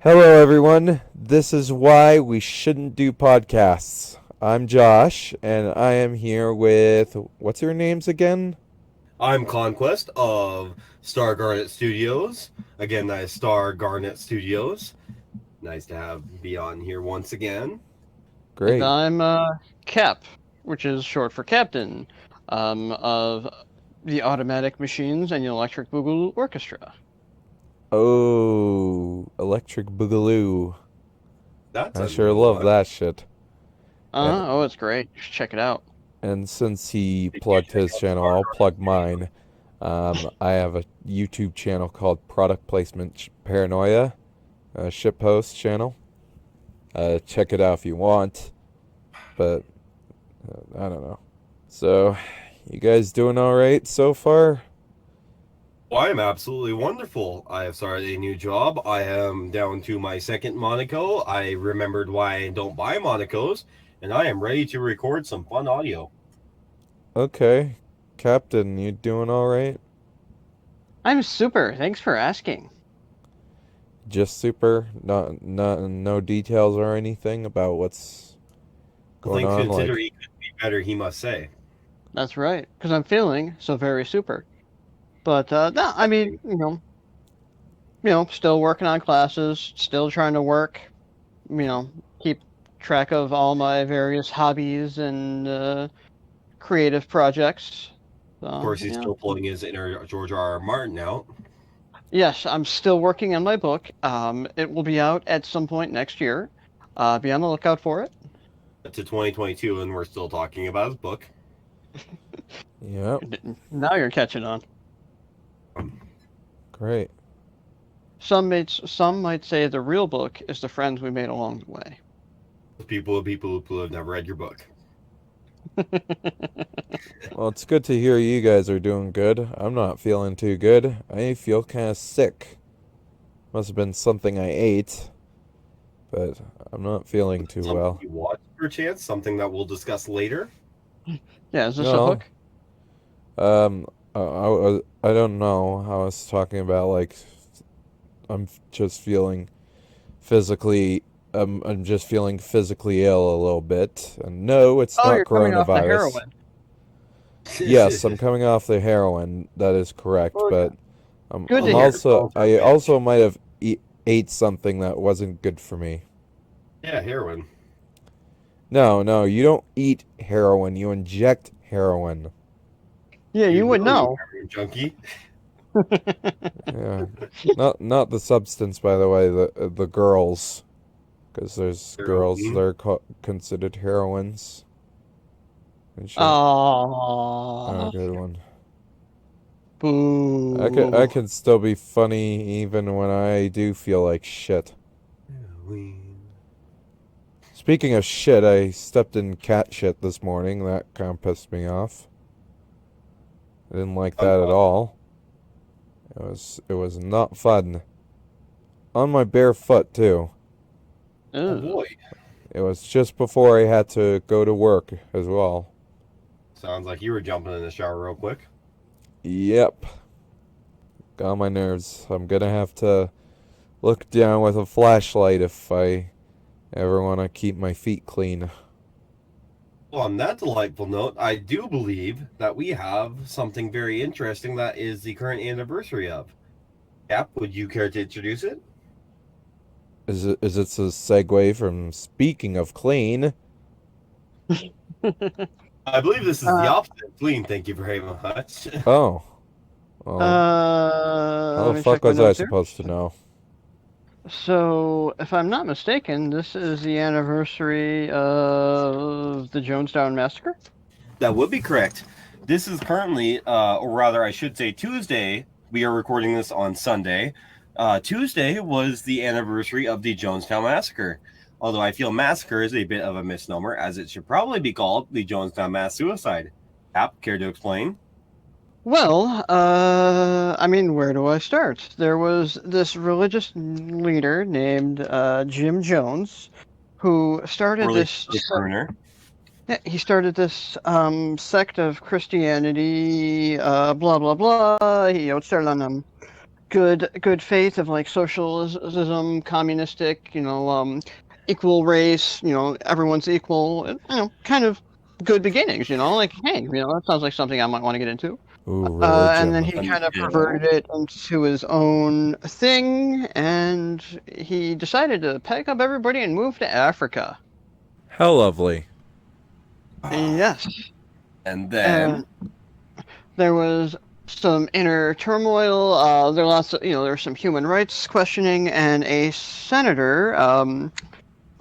Hello, everyone. This is why we shouldn't do podcasts. I'm Josh, and I am here with what's your names again? I'm Conquest of Star Garnet Studios. Again, that is Star Garnet Studios. Nice to be on here once again. And Great. I'm Cap, which is short for Captain, of the Automatic Machines and the Electric Boogaloo Orchestra. Oh, Electric Boogaloo. That I sounds sure really love fun. that shit. And, Oh, it's great. You should check it out. and since he You should plugged check his out channel, Star I'll Garnet plug Studios. mine. I have a YouTube channel called Product Placement Paranoia, a shitpost channel. Check it out if you want, but I don't know. So, you guys doing all right so far? Well, I am absolutely wonderful. I have started a new job. I am down to my second Monaco. I remembered why I don't buy Monacos, and I am ready to record some fun audio. Okay, Captain, you doing all right? I'm super. Thanks for asking. Just super. No details or anything about what's Well, going things on. consider Like, he could be better, he must say. That's right, because I'm feeling so very super. But no, I mean, still working on classes, still trying to work. Keep track of all my various hobbies and creative projects. Of So course, he's still pulling his inner George R. R. Martin out. yes, I'm still working on my book. It will be out at some point next year. Be on the lookout for it. To 2022, and we're still talking about his book. yep, Now you're catching on. great. Some might say the real book is the friends we made along the way. People who have never read your book. Well, it's good to hear you guys are doing good. I'm not feeling too good. I feel kind of sick. Must have been something I ate, but I'm not feeling too Something well. you watched, perchance, something that we'll discuss later. Yeah, is this a No, hook? I don't know. I was talking about like I'm just feeling physically I'm just feeling physically ill a little bit. And no, it's Oh, not you're coming off the coronavirus. heroin. Yes, I'm coming off the heroin. That is correct, Well, but good to I'm hear. also Phones are I bitch. also might have ate something that wasn't good for me. Yeah, heroin. No, you don't eat heroin. You inject heroin. Yeah, You you would know, you know. heroin junkie. Yeah, not the substance, by the way. The girls, because there's girls that Heroin. are considered heroines and shit. Oh, Oh, good one. I boo. can still be funny even when I do feel like shit. Heroin. Speaking of shit, I stepped in cat shit this morning. That kind of pissed me off. I didn't like that at all. It was not fun. On my bare foot too. Oh Ew. boy. It was just before I had to go to work as well. Sounds like you were jumping in the shower real quick. Yep. Got on my nerves. I'm gonna have to look down with a flashlight if I ever want to keep my feet clean. Well, on that delightful note, I do believe that we have something very interesting that is the current anniversary of. Cap, would you care to introduce it? Is it a segue from speaking of clean? I believe this is the uh, opposite of clean, thank you very much. Oh. Well, how Let the me fuck check my was I notes here. supposed to know? So, if I'm not mistaken, this is the anniversary of the Jonestown Massacre. That would be correct. This is currently, or rather, I should say Tuesday. We are recording this on Sunday. Tuesday was the anniversary of the Jonestown Massacre. Although I feel massacre is a bit of a misnomer, as it should probably be called the Jonestown Mass Suicide. Cap, care to explain? Well, I mean, where do I start? There was this religious leader named Jim Jones who started Really, this. Dick Bruner. Yeah, he started this sect of Christianity, blah blah blah. It started on good faith of like socialism, communistic, equal race, everyone's equal, kind of good beginnings, like, hey, that sounds like something I might want to get into. Ooh, And then religion. he kind of perverted it into his own thing, and he decided to pack up everybody and move to Africa. How lovely. Yes. And And then there was some inner turmoil. There were lots of, there was some human rights questioning, and a senator.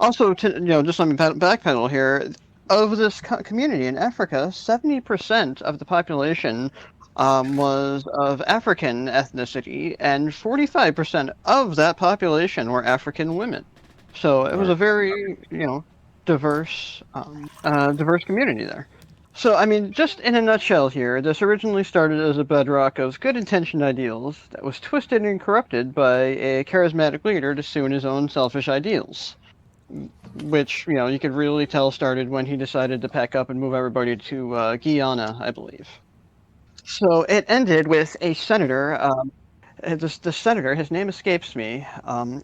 Also, just let me backpedal here. Of this community in Africa, 70% of the population was of African ethnicity, and 45% of that population were African women. So it was a very, diverse community there. So, I mean, just in a nutshell here, this originally started as a bedrock of good-intentioned ideals that was twisted and corrupted by a charismatic leader to suit his own selfish ideals, which, you could really tell started when he decided to pack up and move everybody to Guyana, I believe. So it ended with a senator. The senator, his name escapes me,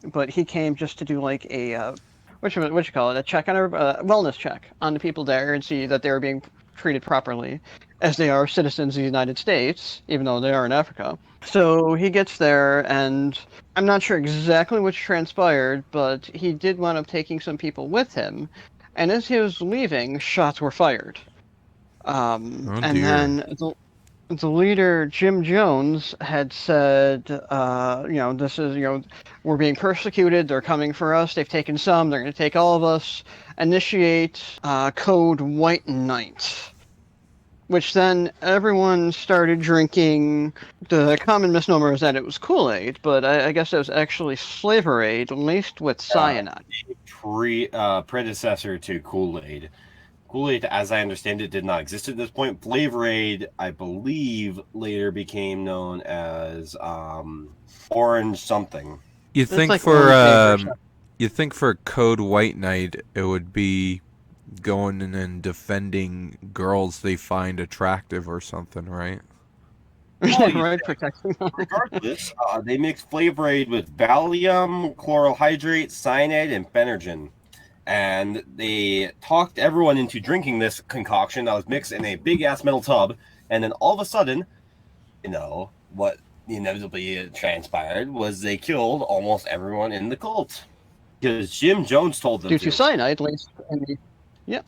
but he came just to do like a what you call it, a check on wellness check on the people there and see that they were being treated properly, as they are citizens of the United States, even though they are in Africa. So he gets there, and I'm not sure exactly what transpired, but he did wind up taking some people with him, and as he was leaving, shots were fired. Oh And dear. then the leader, Jim Jones, had said, this is, we're being persecuted. They're coming for us. They've taken some. They're going to take all of us. Initiate Code White Night, which then everyone started drinking. The common misnomer is that it was Kool-Aid, but I guess it was actually Flavor Aid laced with cyanide. predecessor to Kool-Aid. Kool-Aid, as I understand it, did not exist at this point. Flavor Aid, I believe, later became known as Orange something. You It's think like for orange vapor. you think for Code White Knight it would be going in and defending girls they find attractive or something, right? Oh, you Right, protecting them. regardless, they mixed Flavor Aid with Valium, chloral hydrate, cyanide, and Phenergen. And they talked everyone into drinking this concoction that was mixed in a big ass metal tub. And then all of a sudden, what inevitably transpired was they killed almost everyone in the cult because Jim Jones told them Due to cyanide laced in the. Yep.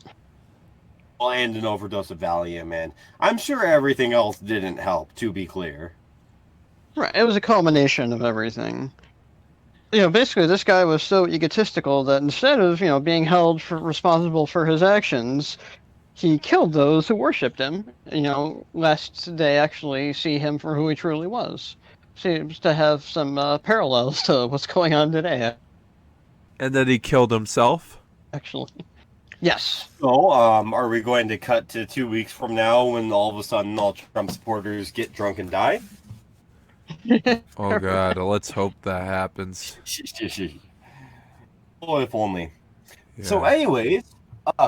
And an overdose of Valium, and I'm sure everything else didn't help, to be clear. Right, it was a culmination of everything. Basically, this guy was so egotistical that instead of, being held responsible for his actions, he killed those who worshipped him, lest they actually see him for who he truly was. Seems to have some parallels to what's going on today, And then he killed himself. actually. Yes. So, are we going to cut to 2 weeks from now when all of a sudden all Trump supporters get drunk and die? Oh god, let's hope that happens. Oh, if only. Yeah. So, anyways,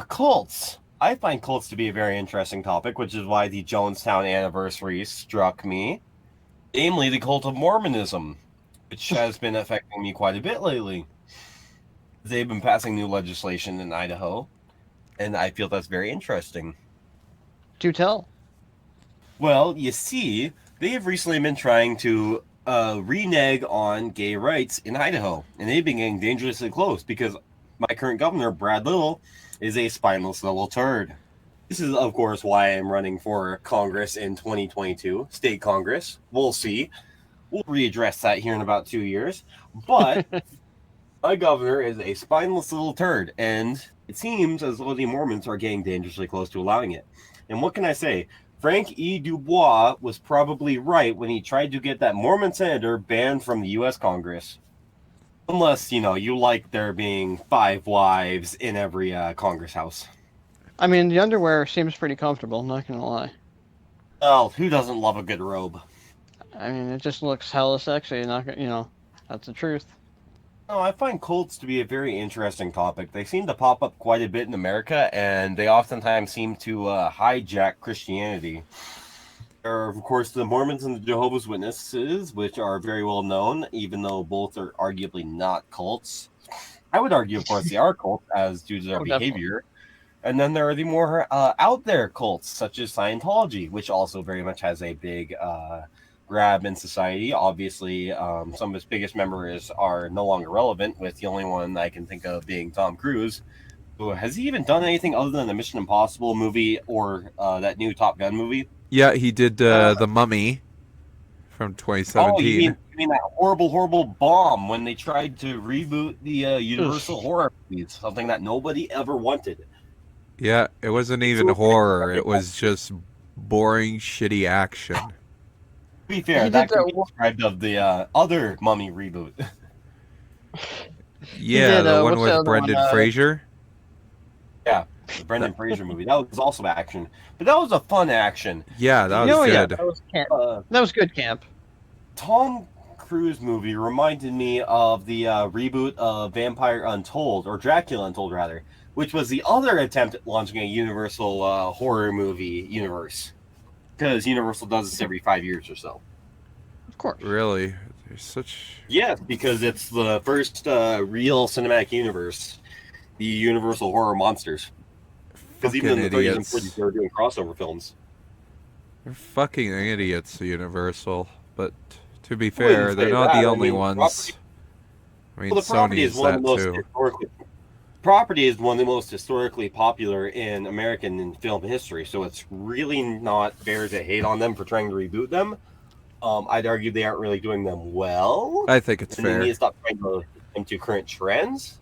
cults. I find cults to be a very interesting topic, which is why the Jonestown anniversary struck me. Namely, the cult of Mormonism, which has been affecting me quite a bit lately. They've been passing new legislation in Idaho, and I feel that's very interesting. Do tell. Well, you see, they have recently been trying to renege on gay rights in Idaho, and they've been getting dangerously close because my current governor, Brad Little, is a spineless little turd. This is, of course, why I'm running for Congress in 2022, state Congress. We'll see. We'll readdress that here in about 2 years. But my governor is a spineless little turd, and it seems as though the Mormons are getting dangerously close to allowing it. And what can I say? Frank E. Dubois was probably right when he tried to get that Mormon senator banned from the U.S. Congress. Unless, you like there being 5 wives in every Congress house. I mean, the underwear seems pretty comfortable, not gonna lie. Well, who doesn't love a good robe? I mean, it just looks hella sexy, that's the truth. No, I find cults to be a very interesting topic. They seem to pop up quite a bit in America, and they oftentimes seem to hijack Christianity. There are, of course, the Mormons and the Jehovah's Witnesses, which are very well known, even though both are arguably not cults. I would argue, of course, they are cults as due to their Oh, definitely. behavior. And then there are the more out there cults, such as Scientology, which also very much has a big grab in society. Obviously, some of its biggest members are no longer relevant, with the only one I can think of being Tom Cruise. Who, has he even done anything other than the Mission Impossible movie or that new Top Gun movie? Yeah, he did The Mummy from Oh, you 2017. mean that horrible, horrible bomb when they tried to reboot the Universal horror movies, something that nobody ever wanted. Yeah, it wasn't even So, horror. It was just boring, shitty action. to be fair, He that did could that be one- described of the other Mummy reboot. Yeah, did, the one what's the with other Brendan one? Fraser. Yeah, the Brendan Fraser movie. That was also action, but that was a fun action. Yeah, that was Oh, yeah, good. that was camp. Uh, That was good camp. Tom Cruise movie reminded me of the reboot of Vampire Untold, or Dracula Untold, rather, which was the other attempt at launching a Universal horror movie universe. Because Universal does this every 5 years or so. Of course. Really, there's such. Yeah, because it's the first real cinematic universe, the Universal horror monsters. Because even in the 30s and Idiots. 40s, they were doing crossover films. They're fucking idiots, Universal. But to be wouldn't fair, they're say not that. the I only mean, ones. I mean, Well, the property Sony is is one of that the most too. historically. Property is one of the most historically popular in American film history, so it's really not fair to hate on them for trying to reboot them. I'd argue they aren't really doing them well, I think it's and they need fair. to stop trying to into current trends.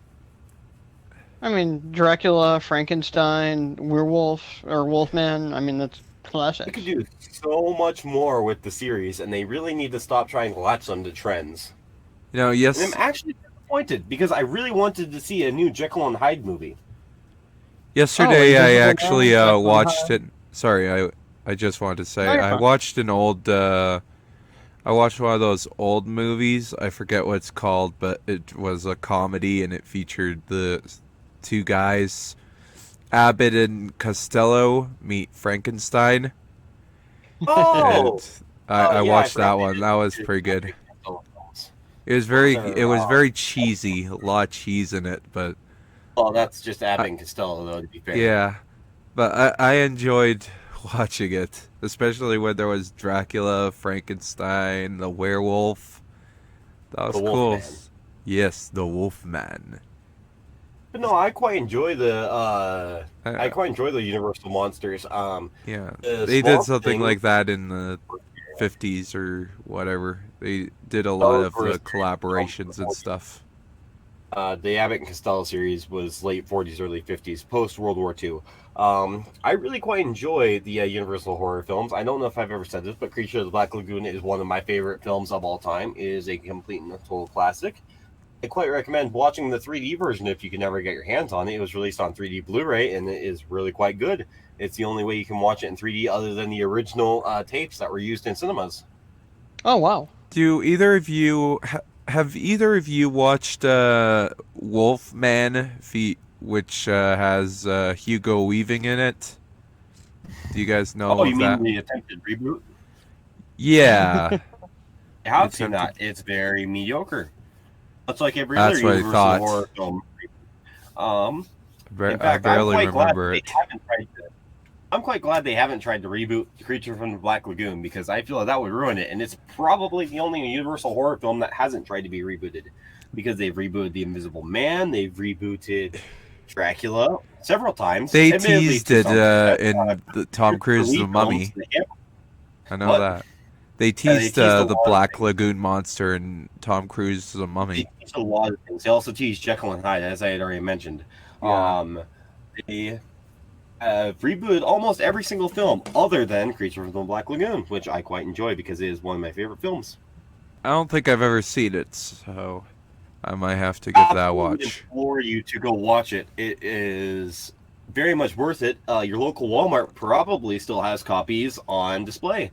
I mean, Dracula, Frankenstein, Werewolf, or Wolfman. I mean, that's classic. They could do so much more with the series, and they really need to stop trying to latch them to trends. You know, And yes, I'm actually disappointed because I really wanted to see a new Jekyll and Hyde movie. yesterday I Invisible actually Man, Jekyll and watched Hyde. it. Sorry, I just wanted to say No, you're I fine. watched an old. I watched one of those old movies. I forget what it's called, but it was a comedy and it featured the two guys, Abbott and Costello meet Frankenstein. Oh, And I yeah, watched forgot that they one. did That was two pretty good. films. It was very cheesy, a lot of cheese in it, but Well, that's just Abbott and Costello, though, to be fair. yeah. But I enjoyed watching it, especially when there was Dracula, Frankenstein, the werewolf. That was The cool. Wolfman. Yes, the Wolfman. But no, I quite enjoy the I Uh, quite enjoy the Universal monsters. yeah, The they did Swamp something Thing- like that in the 50s or whatever. They did a lot of the collaborations and stuff. The Abbott and Costello series was late 40s, early 50s, post World War II. I really quite enjoy the Universal horror films. I don't know if I've ever said this, but Creature of the Black Lagoon is one of my favorite films of all time. It is a complete and total classic. I quite recommend watching the 3D version if you can ever get your hands on it. It was released on 3D Blu-ray, and it is really quite good. It's the only way you can watch it in 3D other than the original tapes that were used in cinemas. Oh wow. Do either of you have either of you watched Wolfman, which has Hugo Weaving in it? Do you guys know Oh, you of mean that? the attempted reboot? Yeah, I have It's seen empty. that. It's very mediocre. Much like every That's other what I Universal thought. horror film. In I fact, barely I'm quite glad remember they it. haven't tried to. I'm quite glad they haven't tried to reboot Creature from the Black Lagoon because I feel that would ruin it, and it's probably the only Universal horror film that hasn't tried to be rebooted because they've rebooted The Invisible Man, they've rebooted Dracula several times. They Admittedly, teased to it some extent, in the Tom Cruise Lee The films, Mummy. they have- I know What? that. They they teased teased a the lot of Black things. Lagoon monster in Tom Cruise The They Mummy. teach a lot of things. They also teach Jekyll and Hyde, as I had already mentioned. Yeah. They have rebooted almost every single film other than Creature from the Black Lagoon, which I quite enjoy because it is one of my favorite films. I don't think I've ever seen it, so I might have to give that a I would watch. implore you to go watch it. It is very much worth it. Your local Walmart probably still has copies on display,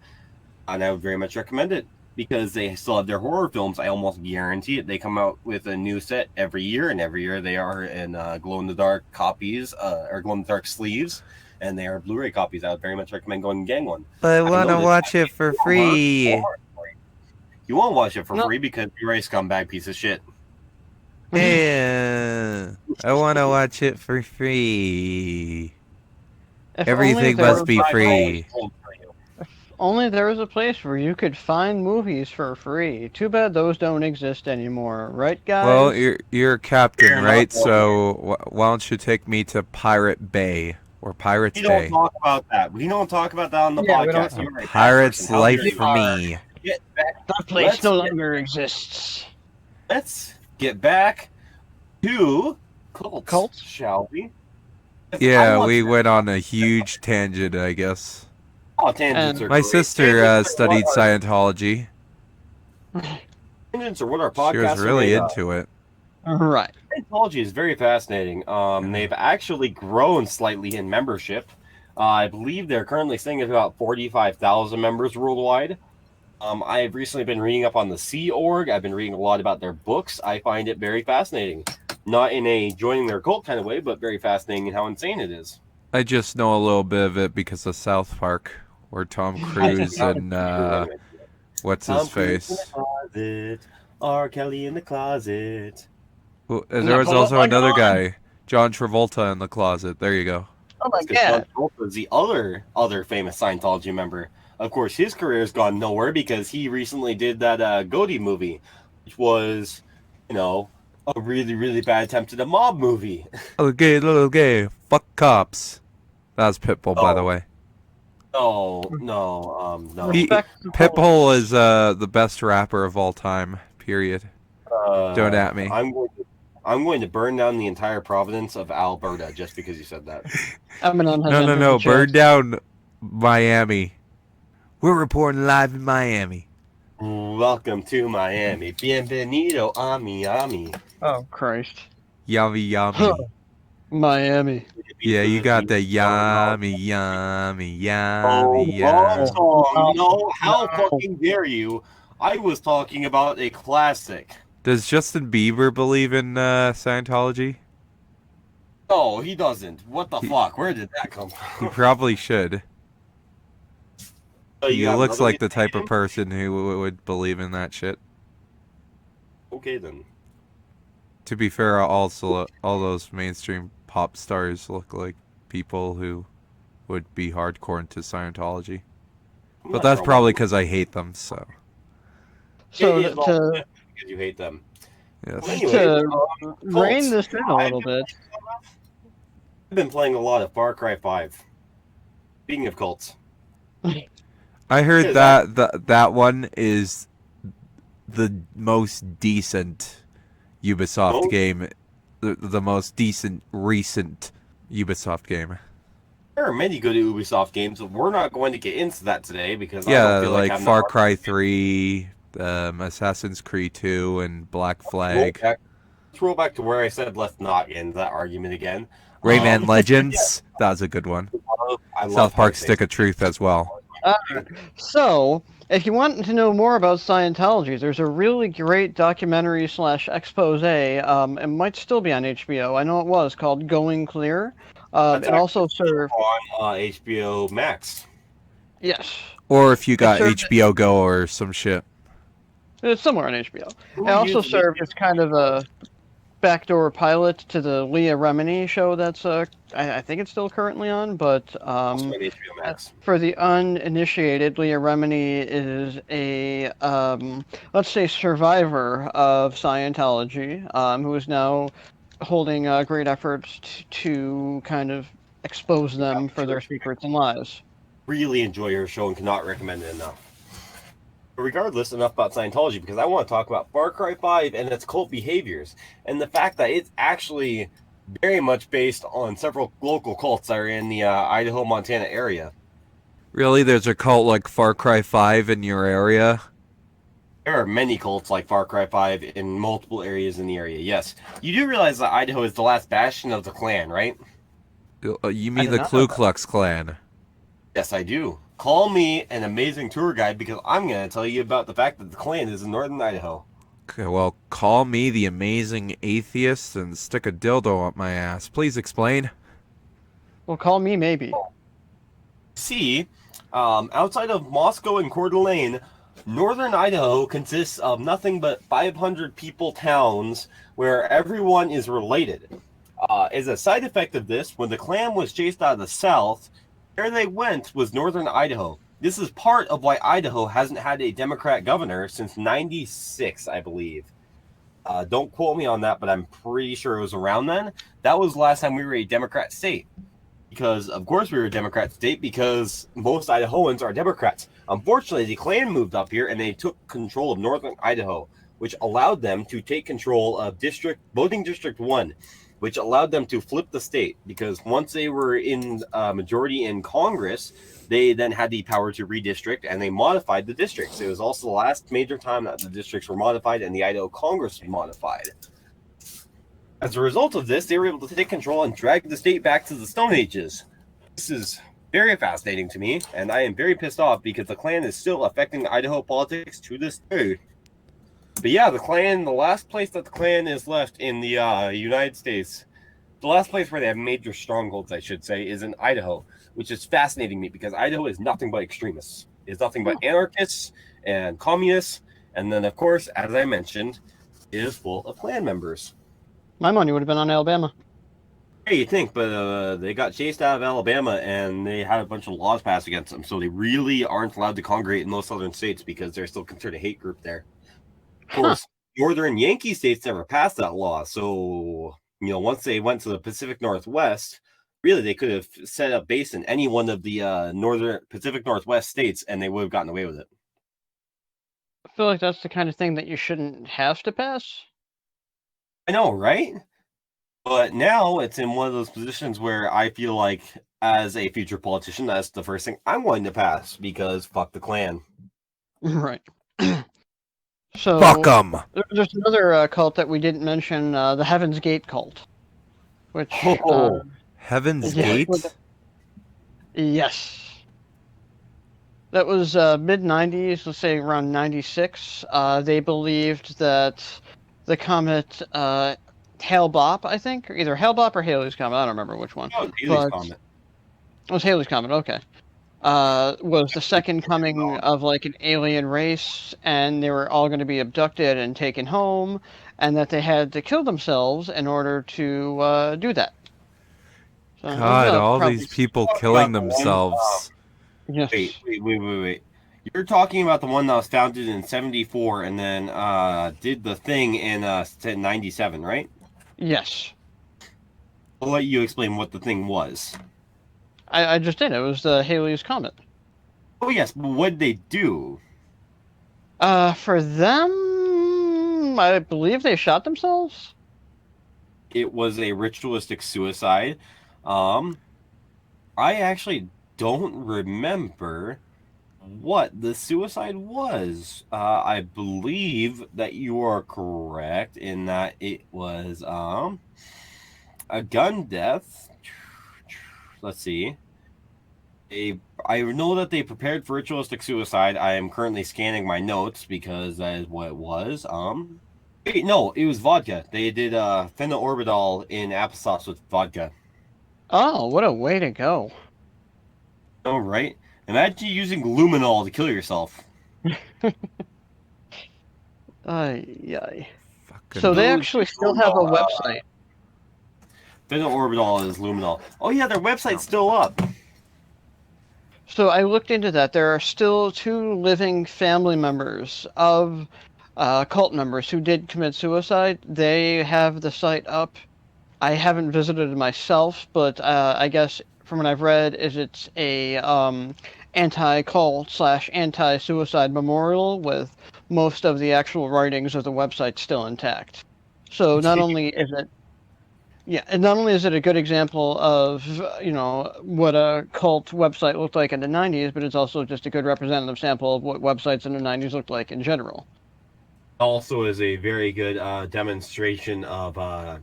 and I would very much recommend it because they still have their horror films. I almost guarantee it. They come out with a new set every year, and every year they are in glow-in-the-dark copies or glow-in-the-dark sleeves, and they are Blu-ray copies. I would very much recommend going and getting one. But I I want to know this watch it actually for Walmart free. or you won't watch it for No. free because you're a scumbag piece of shit. Yeah, I want to watch it for free. If Everything must be $5 free. for you. only there was a place where you could find movies for free. Too bad those don't exist anymore, right, guys? Well, you're a captain, Fair right? enough. So why don't you take me to Pirate Bay or Pirates We don't Bay? talk about that. We don't talk about that on the Yeah, we don't- podcast. You're a bad Pirate's person. How life dare for you. me. Get back. that place let's no get- longer exists. Let's get back to cults, shall we? I Yeah, want we to- went on a huge tangent, I guess. Oh, tangents And- are My great. sister Tangents are studied what our- Scientology. Tangents are what our podcast She was really into it. Right. Scientology is very fascinating. They've actually grown slightly in membership. I believe they're currently sitting at about 45,000 members worldwide. I've recently been reading up on the Sea Org. I've been reading a lot about their books. I find it very fascinating. Not in a joining their cult kind of way, but very fascinating in how insane it is. I just know a little bit of it because of South Park, where Tom Cruise and what's his Tom Cruise face. in the closet, R. Kelly in the closet. Well, there was Oh also my another God. guy, John Travolta, in the closet. There you go. Oh my Because god. John Travolta is the other famous Scientology member. Of course, his career has gone nowhere because he recently did that Goaty movie, which was, a really, really bad attempt at a mob movie. Little gay, fuck cops. That was Pitbull, by the Oh. way. No. He- Respect the Pitbull is the best rapper of all time. Period. Don't at me. I'm going to burn down the entire province of Alberta just because you said that. Eminem has No, entered the chat. burn down Miami. We're reporting live in Miami. Welcome to Miami. Bienvenido a Miami. Oh Christ. Yummy, yummy. Miami. Yeah, you got the yummy, yummy, Oh, yummy, wrong yummy. song. No, how fucking dare you? I was talking about a classic. Does Justin Bieber believe in Scientology? No, he doesn't. What the fuck? Where did that come He from? probably should. So He got looks another like the reason type to of person who would believe in that shit. Okay, then. To be fair, also all those mainstream pop stars look like people who would be hardcore into Scientology. I'm But not that's sure probably why. because I hate them. So So It is all to because you hate them. yes. Well, anyway, to rein cults. this in a little bit. I've been playing a lot of Far Cry 5. Speaking of cults. I heard Is that one is the most decent Ubisoft Oh. game, the most decent recent Ubisoft game. There are many good Ubisoft games, but we're not going to get into that today because I Yeah, don't feel like I'm Far not- Cry 3, Assassin's Creed 2, and Black Flag. Let's roll back to where I said let's not get into that argument again. Rayman Legends, that was a good one. I love South how Park they- Stick of Truth as well. So, if you want to know more about Scientology, there's a really great documentary / expose. It might still be on HBO. I know it was called Going Clear. That's It also served. on HBO Max. Yes, Or if you got served- HBO Go or some shit. it's somewhere on HBO. Who It also uses served it? as kind of a backdoor pilot to the Leah Remini show that's I think it's still currently on, but Also on HBO Max. for the uninitiated, Leah Remini is a let's say survivor of Scientology, who is now holding great efforts to kind of expose them for their secrets and lies. Really enjoy her show and cannot recommend it enough. But regardless, enough about Scientology because I want to talk about Far Cry 5 and its cult behaviors and the fact that it's actually very much based on several local cults that are in the Idaho, Montana area. Really, there's a cult like Far Cry 5 in your area? There are many cults like Far Cry 5 in multiple areas in the area, yes. You do realize that Idaho is the last bastion of the Klan, right? You I mean did the not know Ku that. Klux Klan? Yes, I do. Call me an amazing tour guide because I'm going to tell you about the fact that the Klan is in northern Idaho. Okay, well, call me the amazing atheist and stick a dildo up my ass. Please explain. Well, call me maybe. See, outside of Moscow and Coeur d'Alene, northern Idaho consists of nothing but 500 people towns where everyone is related. As a side effect of this, when the Klan was chased out of the South, where they went was northern Idaho. This is part of why Idaho hasn't had a Democrat governor since '96, I believe. Don't quote me on that, but I'm pretty sure it was around then. That was the last time we were a Democrat state. Because, of course, we were a Democrat state because most Idahoans are Democrats. Unfortunately, the Klan moved up here and they took control of northern Idaho, which allowed them to take control of voting district 1, which allowed them to flip the state. Because once they were in majority in Congress, they then had the power to redistrict and they modified the districts. It was also the last major time that the districts were modified and the Idaho Congress was modified. As a result of this, they were able to take control and drag the state back to the Stone Ages. This is very fascinating to me, and I am very pissed off because the Klan is still affecting Idaho politics to this day. But yeah, the last place that the Klan is left in the United States, the last place where they have major strongholds, I should say, is in Idaho, which is fascinating me because Idaho is nothing but extremists. It's nothing but anarchists and communists, and then, of course, as I mentioned, it is full of Klan members. My money would have been on Alabama. Hey, you'd think, but they got chased out of Alabama and they had a bunch of laws passed against them, so they really aren't allowed to congregate in most southern states because they're still considered a hate group there. Of course, northern Yankee states never passed that law, so once they went to the Pacific Northwest, really they could have set up base in any one of the northern Pacific Northwest states, and they would have gotten away with it. I feel like that's the kind of thing that you shouldn't have to pass. I know, right? But now it's in one of those positions where I feel like, as a future politician, that's the first thing I'm going to pass because fuck the Klan. Right. So Fuck 'em. There's another cult that we didn't mention, the Heaven's Gate cult, which Heaven's yeah, Gate? yes, that was mid '90s. Let's say around '96. They believed that the comet Hale-Bopp, I think, or either Hale-Bopp or Halley's Comet. I don't remember which one. Oh, Haley's Comet. It was Halley's Comet. Okay. Was the second coming of like an alien race, and they were all going to be abducted and taken home, and that they had to kill themselves in order to do that. So God, all these people killing themselves. Yes. Wait. You're talking about the one that was founded in '74 and then did the thing in '97, right? Yes. I'll let you explain what the thing was. I just did. It was the Halley's Comet. Oh yes, but what did they do? For them, I believe they shot themselves. It was a ritualistic suicide. I actually don't remember what the suicide was. I believe that you are correct in that it was a gun death. Let's see. I know that they prepared for ritualistic suicide. I am currently scanning my notes because that is what it was. Wait, no, it was vodka. They did phenobarbital in applesauce with vodka. Oh, what a way to go! Oh, right. Imagine using luminol to kill yourself. Yay. Fucking So they actually still have a website. Phenobarbital is luminol. Oh yeah, their website's still up. So I looked into that. There are still 2 living family members of cult members who did commit suicide. They have the site up. I haven't visited it myself, but I guess from what I've read, it's a anti-cult / anti-suicide memorial with most of the actual writings of the website still intact. So not only is it and not only is it a good example of, what a cult website looked like in the '90s, but it's also just a good representative sample of what websites in the '90s looked like in general. Also is a very good demonstration of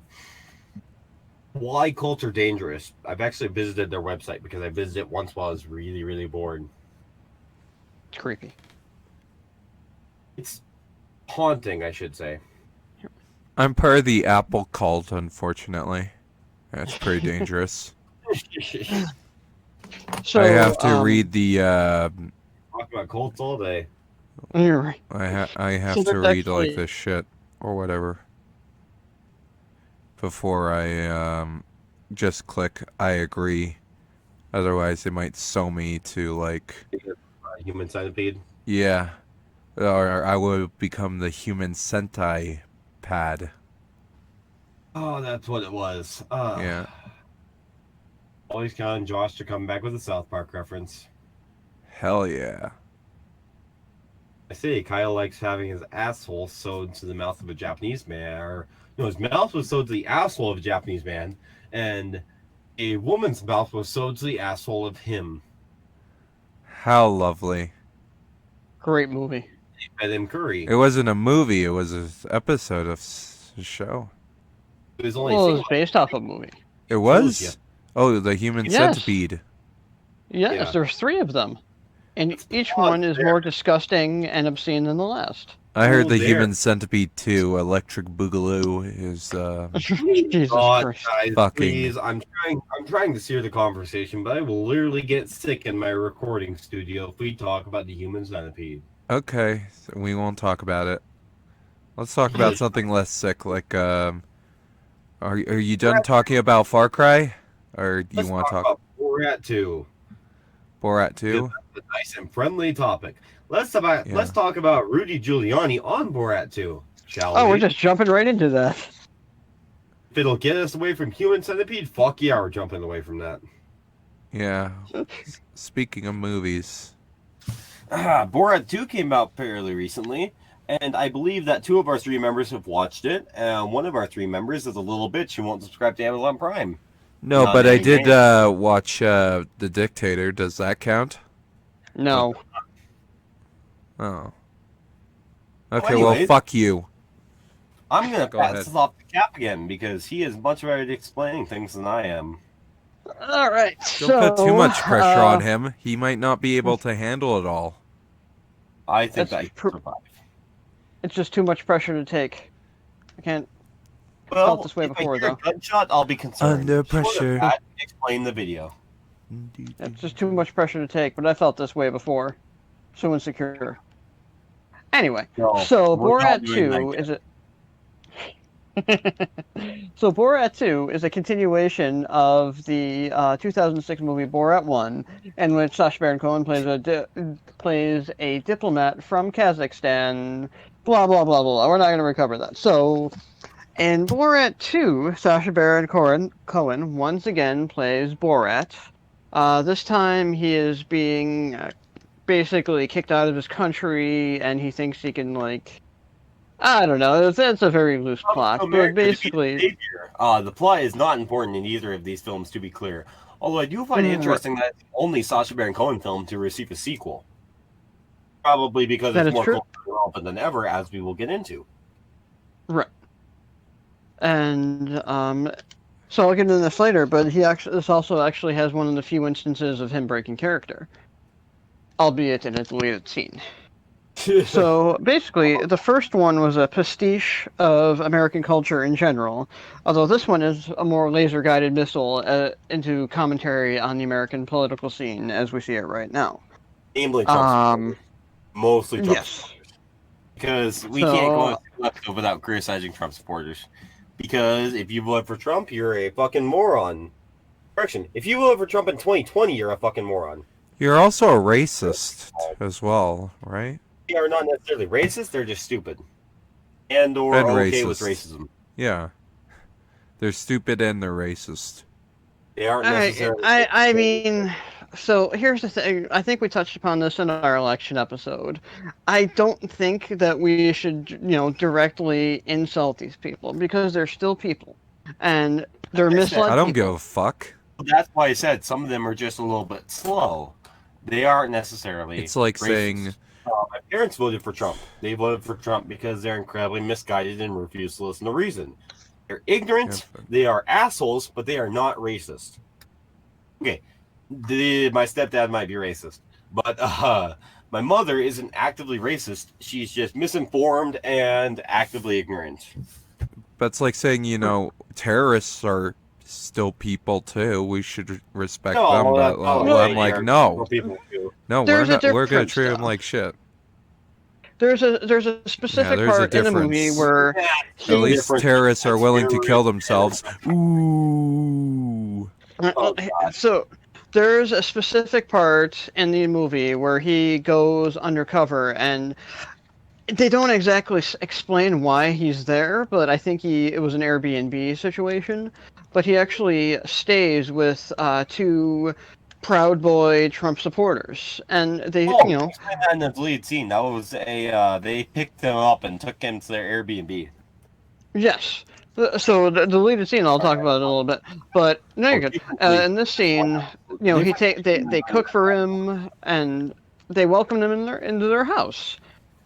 why cults are dangerous. I've actually visited their website because I visited it once while I was really, really bored. It's creepy. It's haunting, I should say. I'm part of the Apple cult, unfortunately. That's pretty dangerous. So I have to read the. Talk about Colts all day. You're right. I have So to there's read like actually- this shit or whatever before I just click I agree. Otherwise, they might sew me to like Human centipede. yeah, or I will become the human Sentai pad. Oh, that's what it was. Yeah, Always count on Josh to come back with a South Park reference. hell yeah. I say Kyle likes having his asshole sewed to the mouth of a Japanese man, or no, his mouth was sewed to the asshole of a Japanese man, and a woman's mouth was sewed to the asshole of him. How lovely. Great movie. Adam Curry. It wasn't a movie. It was an episode of a show. It was only Well, it single. was based off a movie. It Told was. ya. Oh, the human Yes. centipede. Yes, Yeah. there's 3 of them, and It's the each plot one is there. more disgusting and obscene than the last. I heard the there. human centipede 2, Electric Boogaloo, is Jesus God, Christ! guys, Fucking- please. I'm trying to steer the conversation, but I will literally get sick in my recording studio if we talk about the human centipede. okay. So we won't talk about it. Let's talk about something less sick, like Are you done talking about Far Cry, or do you Let's want to talk about Borat 2. Borat 2? That's a nice and friendly topic. Let's talk about Rudy Giuliani on Borat 2, shall Oh, we? we're just jumping right into that. If it'll get us away from human centipede, fuck yeah, we're jumping away from that. Yeah. Speaking of movies, Borat 2 came out fairly recently, and I believe that 2 of our 3 members have watched it, and one of our 3 members is a little bitch who won't subscribe to Amazon Prime. no, Not but I any did game. watch The Dictator. Does that count? No, Oh. Okay, well, anyways. fuck you. I'm gonna Go pass ahead. this off to Cap again, because he is much better at explaining things than I am. all right. Don't put too much pressure on him. him. He might not be able to handle it all. I think That's that he true. can survive. It's just too much pressure to take. I can't. Well, felt this way if I before, hear a though. gunshot, I'll be concerned. Under Short of pressure. that, explain the video. It's just too much pressure to take. But I felt this way before. So insecure. Anyway, No, so we're not Borat doing 2 that is a. So Borat 2 is a continuation of the 2006 movie Borat 1, in which Sacha Baron Cohen plays a diplomat from Kazakhstan. Blah blah blah blah. We're not going to recover that. So, in Borat 2, Sacha Baron Cohen once again plays Borat. This time he is being basically kicked out of his country, and he thinks he can I don't know. It's a very loose plot, but America to be the basically, savior. The plot is not important in either of these films, to be clear. Although I do find it Right. interesting that it's the only Sacha Baron Cohen film to receive a sequel. Probably because That it's is more true. culturally relevant than ever, as we will get into. right. And so I'll get into this later. But this also actually has one of the few instances of him breaking character, albeit in a deleted scene. So basically, the first one was a pastiche of American culture in general, although this one is a more laser-guided missile into commentary on the American political scene as we see it right now. Namely, Trump supporters. Mostly Trump Yes. supporters. Because we So- can't go on left without criticizing Trump supporters. Because if you vote for Trump, you're a fucking moron. Correction. If you vote for Trump in 2020, you're a fucking moron. You're also a racist as well, right? They are not necessarily racist, they're just stupid. Or And okay with racist. racism. Yeah. They're stupid and they're racist. They aren't I necessarily... mean, so here's the thing. I think we touched upon this in our election episode. I don't think that we should, directly insult these people because they're still people, and they're Like I said, misled. I don't people. give a fuck. That's why I said some of them are just a little bit slow. They aren't necessarily It's like racist. saying, My parents voted for Trump. They voted for Trump because they're incredibly misguided and refuse to listen to reason. They're ignorant, Yeah. they are assholes, but they are not racist. Okay, my stepdad might be racist, but my mother isn't actively racist. She's just misinformed and actively ignorant. that's like saying, terrorists are still people too. We should respect No, them. that's But not Well, I'm they like, are no, people too. no, we're There's a not. We're gonna difference, treat them though. like shit. There's a Yeah, specific there's a part in the movie difference. where Yeah, At he least terrorists are willing to kill themselves. Ooh. Oh, God. so there's a specific part in the movie where he goes undercover, and they don't exactly explain why he's there, but I think it was an Airbnb situation. But he actually stays with two Proud Boy Trump supporters, and they, Oh, explain that in the deleted scene. That was they picked him up and took him to their Airbnb. yes. So the deleted scene, I'll talk about it in a little bit. But no, you're good. In this scene, they cook for him, and they welcome him into their house,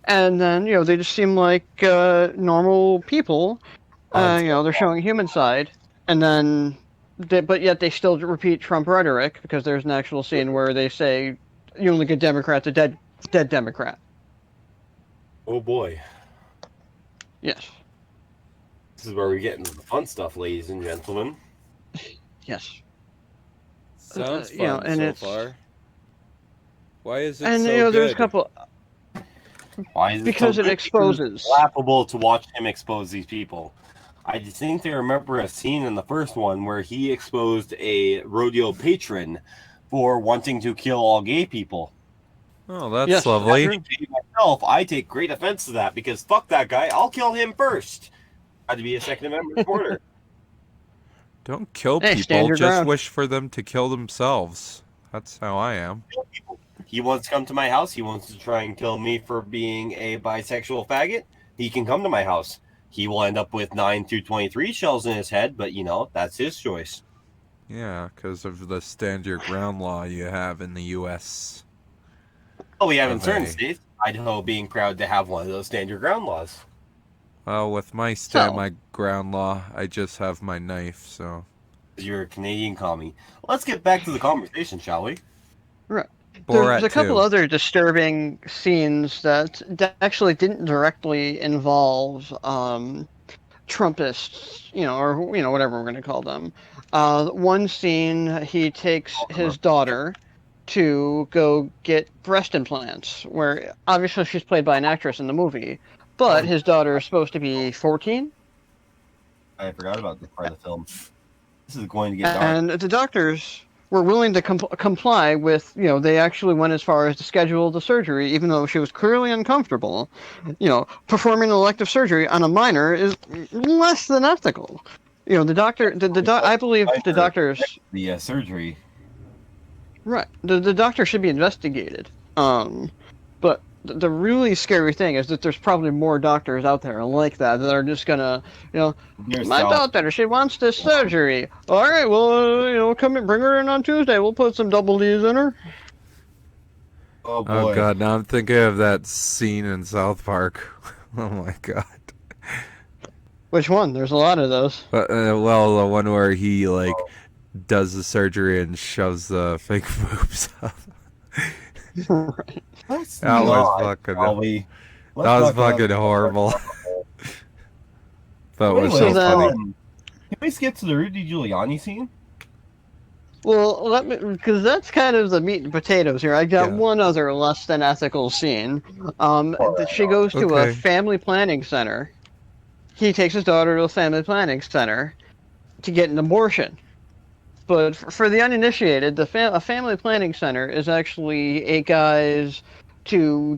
and then they just seem like normal people. They're showing human side, and then but yet they still repeat Trump rhetoric, because there's an actual scene where they say, "You only get Democrats, a dead Democrat." Oh boy, Yes. this is where we get into the fun stuff, ladies and gentlemen. Yes. Sounds you know, fun and so it's- far. Why is it And so good? there's a couple. Why is it Because so it good? exposes. It's laughable to watch him expose these people. I distinctly remember a scene in the first one where he exposed a rodeo patron for wanting to kill all gay people. Oh, that's Yes, lovely. true. Myself, I take great offense to that because fuck that guy. I'll kill him first. Had to be a Second Amendment reporter. Don't kill Hey, stand people. your Just ground. wish for them to kill themselves. That's how I am. He wants to come to my house. He wants to try and kill me for being a bisexual faggot. He can come to my house. He will end up with 9 through 23 shells in his head, but that's his choice. Yeah, because of the stand your ground law you have in the U.S. Oh, we have in Okay. certain states. Idaho being proud to have one of those stand your ground laws. Well, with my So- my ground law, I just have my knife. So You're a Canadian commie. Let's get back to the conversation, shall we? Borat There's a couple 2. other disturbing scenes that actually didn't directly involve Trumpists, or whatever we're going to call them. One scene, he takes his daughter to go get breast implants, where obviously she's played by an actress in the movie, but his daughter is supposed to be 14, I forgot about this part of the film. This is going to get dark. and the doctors were willing to comply with, they actually went as far as to schedule the surgery, even though she was clearly uncomfortable. Performing elective surgery on a minor is less than ethical. The doctor, I believe the doctors, The surgery. right, the doctor should be investigated. But the really scary thing is that there's probably more doctors out there like that are just gonna, my daughter, she wants this surgery. All right, well, come and bring her in on Tuesday. We'll put some double D's in her. Oh boy. Oh god, now I'm thinking of that scene in South Park. Oh my god. Which one? There's a lot of those. But, well, the one where he does the surgery and shoves the fake boobs up. Right. Let's That was not, fucking. shall we? That Let's was not go fucking down- horrible. That was Anyway, so then- funny. Can we skip to the Rudy Giuliani scene? Well, because that's kind of the meat and potatoes here. I got Yeah. one other less than ethical scene. She goes to Okay. a family planning center. He takes his daughter to a family planning center to get an abortion. But for the uninitiated, a family planning center is actually a guise to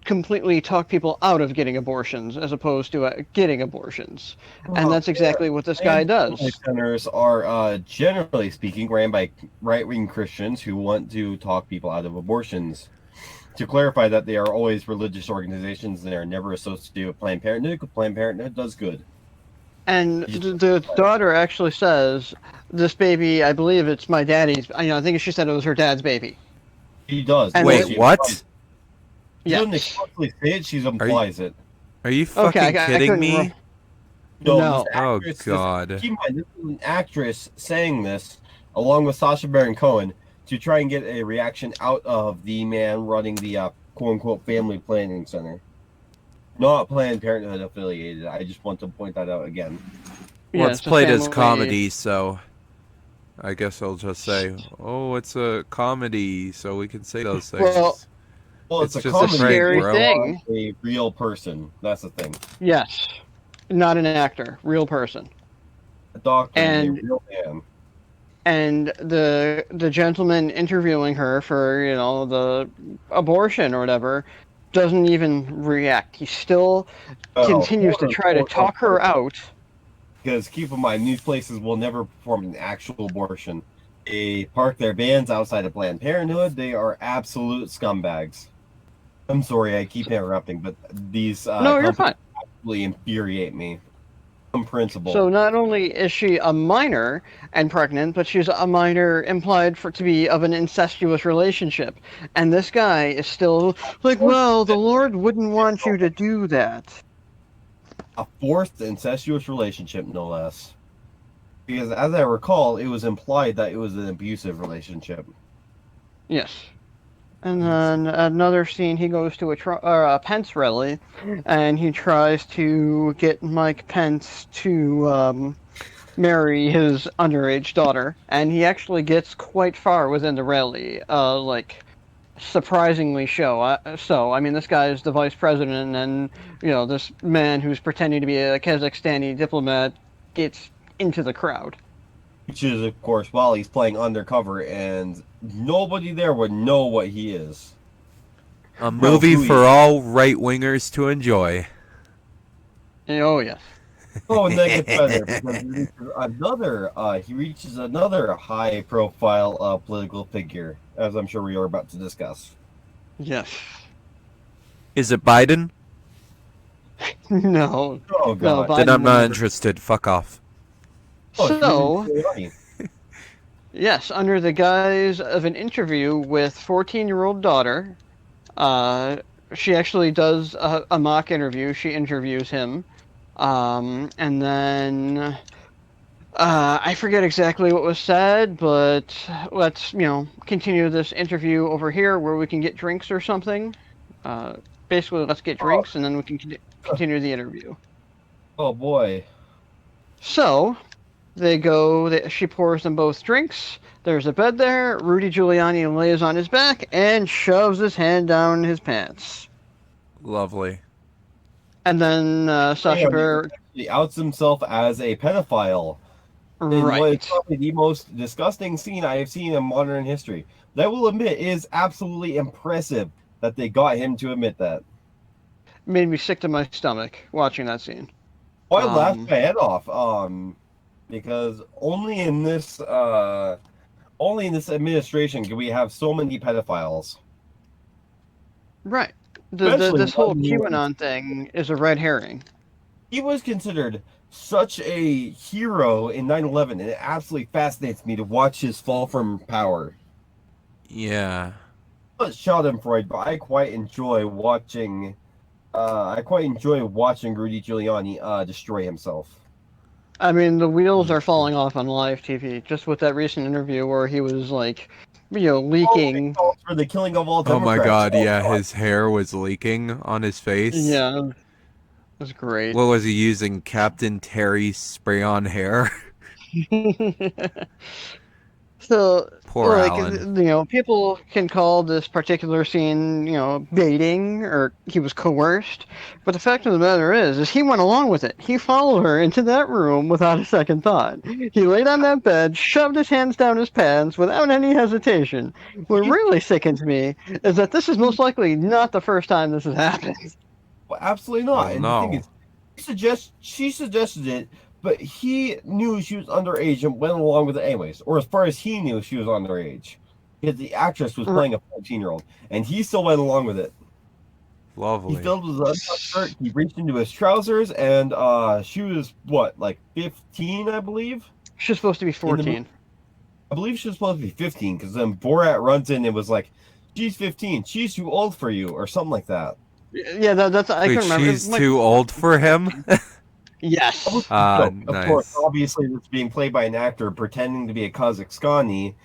completely talk people out of getting abortions, as opposed to getting abortions. And that's exactly what this guy does. Family centers are, generally speaking, ran by right-wing Christians who want to talk people out of abortions. To clarify that, they are always religious organizations and they are never associated with Planned Parenthood, because Planned Parenthood does good. And the daughter actually says, "This baby, I believe it's my daddy's." I think she said it was her dad's baby. She does. And Wait, She what? implies- She doesn't explicitly say it, she implies it. Are you fucking I kidding couldn't me? No. this Oh, actress- God. Keep in mind, this is an actress saying this, along with Sacha Baron Cohen, to try and get a reaction out of the man running the quote-unquote family planning center. Not Planned Parenthood affiliated. I just want to point that out again. Well, Yeah, it's it's a played as family. comedy, so I guess I'll just say, oh, it's a comedy, so we can say those Well, things. Well, It's it's a just a the comedy prank, scary based bro. on thing. a real person. That's the thing. Yes, not an actor, real person. A doctor is a And real man. the gentleman interviewing her for the abortion or whatever doesn't even react. He still Oh, continues to try to talk her out. because keep in mind, these places will never perform an actual abortion. They park their vans outside of Planned Parenthood. They are absolute scumbags. I'm sorry, I keep interrupting, but these No, you're companies fine. absolutely infuriate me. On principle. So not only is she a minor and pregnant, but she's a minor implied for to be of an incestuous relationship. And this guy is still like, well, the Lord wouldn't want you to do that. A forced incestuous relationship, no less. Because as I recall, it was implied that it was an abusive relationship. Yes. And then another scene, he goes to a Pence rally, and he tries to get Mike Pence to marry his underage daughter, and he actually gets quite far within the rally, like surprisingly so. I mean, this guy is the vice president, and this man who's pretending to be a Kazakhstani diplomat gets into the crowd. Which is, of course, while he's playing undercover, and nobody there would know what he is. A movie who he for is. all right wingers to enjoy. Oh yes. Oh, and then it gets better because he reaches another high-profile political figure, as I'm sure we are about to discuss. Yes. Is it Biden? No. Oh No, God! Biden Then I'm would not never. interested. Fuck off. So, Giuliani. yes, under the guise of an interview with 14-year-old daughter, uh, she actually does a mock interview. She interviews him. And then I forget exactly what was said, but let's, continue this interview over here where we can get drinks or something. Basically, let's get drinks and then we can continue the interview. Oh boy! So, she pours them both drinks. There's a bed there. Rudy Giuliani lays on his back and shoves his hand down his pants. Lovely. And then Sacha Baron. He outs himself as a pedophile in what is Right. probably the most disgusting scene I have seen in modern history. That I will admit is absolutely impressive that they got him to admit that. Made me sick to my stomach watching that scene. I laughed my head off. Because only in this administration can we have so many pedophiles. Right. Especially This whole one who was- QAnon thing is a red herring. He was considered such a hero in 9/11, and it absolutely fascinates me to watch his fall from power. Yeah. Not Schadenfreude, but I quite enjoy watching. Rudy Giuliani destroy himself. I mean, the wheels are falling off on live TV. Just with that recent interview where he was like, leaking. For the killing of all Oh Democrats. my god, yeah, his hair was leaking on his face. Yeah, it was great. What was he using? Captain Terry spray on hair? So, Poor Alan. people can call this particular scene, baiting or he was coerced. But the fact of the matter is he went along with it. He followed her into that room without a second thought. He laid on that bed, shoved his hands down his pants without any hesitation. What really sickens me is that this is most likely not the first time this has happened. Well, absolutely not. Oh, and no. the thing is, she suggested it, but he knew she was underage and went along with it anyways. Or as far as he knew, she was underage. Because the actress was playing a 14-year-old, and he still went along with it. Lovely. He filled his untucked shirt, he reached into his trousers, and she was, what, like 15, I believe? She's supposed to be 14. I believe she was supposed to be 15, because then Borat runs in and was like, she's 15, she's too old for you, or something like that. Yeah, that's I Wait, can remember. she's too old for him? Yes. Of Nice. course, obviously, it's being played by an actor pretending to be a Kazakhstani.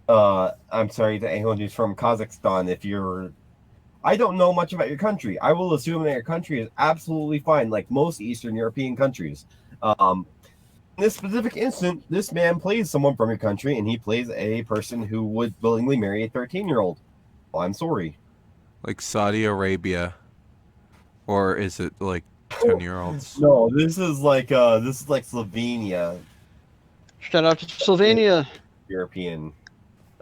I'm sorry to anyone who's from Kazakhstan. I don't know much about your country. I will assume that your country is absolutely fine, like most Eastern European countries. In this specific instance, this man plays someone from your country, and he plays a person who would willingly marry a 13-year-old. Well, I'm sorry. Like Saudi Arabia, or is it like 10-year-olds? No, this is like Slovenia, Shout out to Slovenia. European.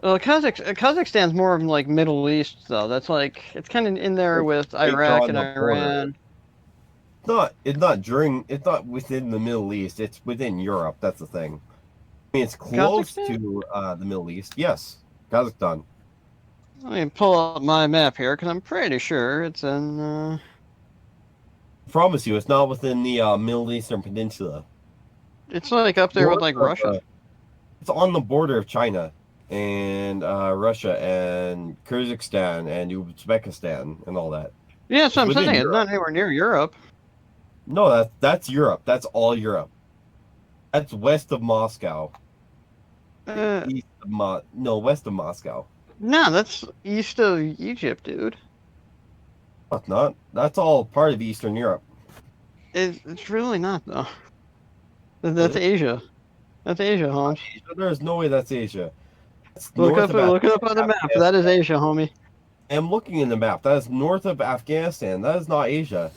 Well, Kazakhstan's more of like Middle East though. That's like it's kind of in there with Right there Iraq on and the border. Iran. It's not within the Middle East. It's within Europe. That's the thing. I mean, it's close Kazakhstan? to the Middle East. Yes, Kazakhstan. Let me pull up my map here because I'm pretty sure it's in. I promise you, it's not within the Middle Eastern Peninsula. It's like up there with like North of, Russia. It's on the border of China and Russia and Kyrgyzstan and Uzbekistan and all that. Yeah, that's what I'm within saying. It's Europe. not anywhere near Europe. No, that's Europe. That's all Europe. That's west of Moscow. Uh, West of Moscow. no, that's east of Egypt, dude. That's not. That's all part of Eastern Europe. It's really not though. That's Asia. That's Asia, Holmes. There's no way that's Asia. That's Look north up of look it up on the map. That is Asia, homie. I'm looking in the map. That is north of Afghanistan. That is not Asia.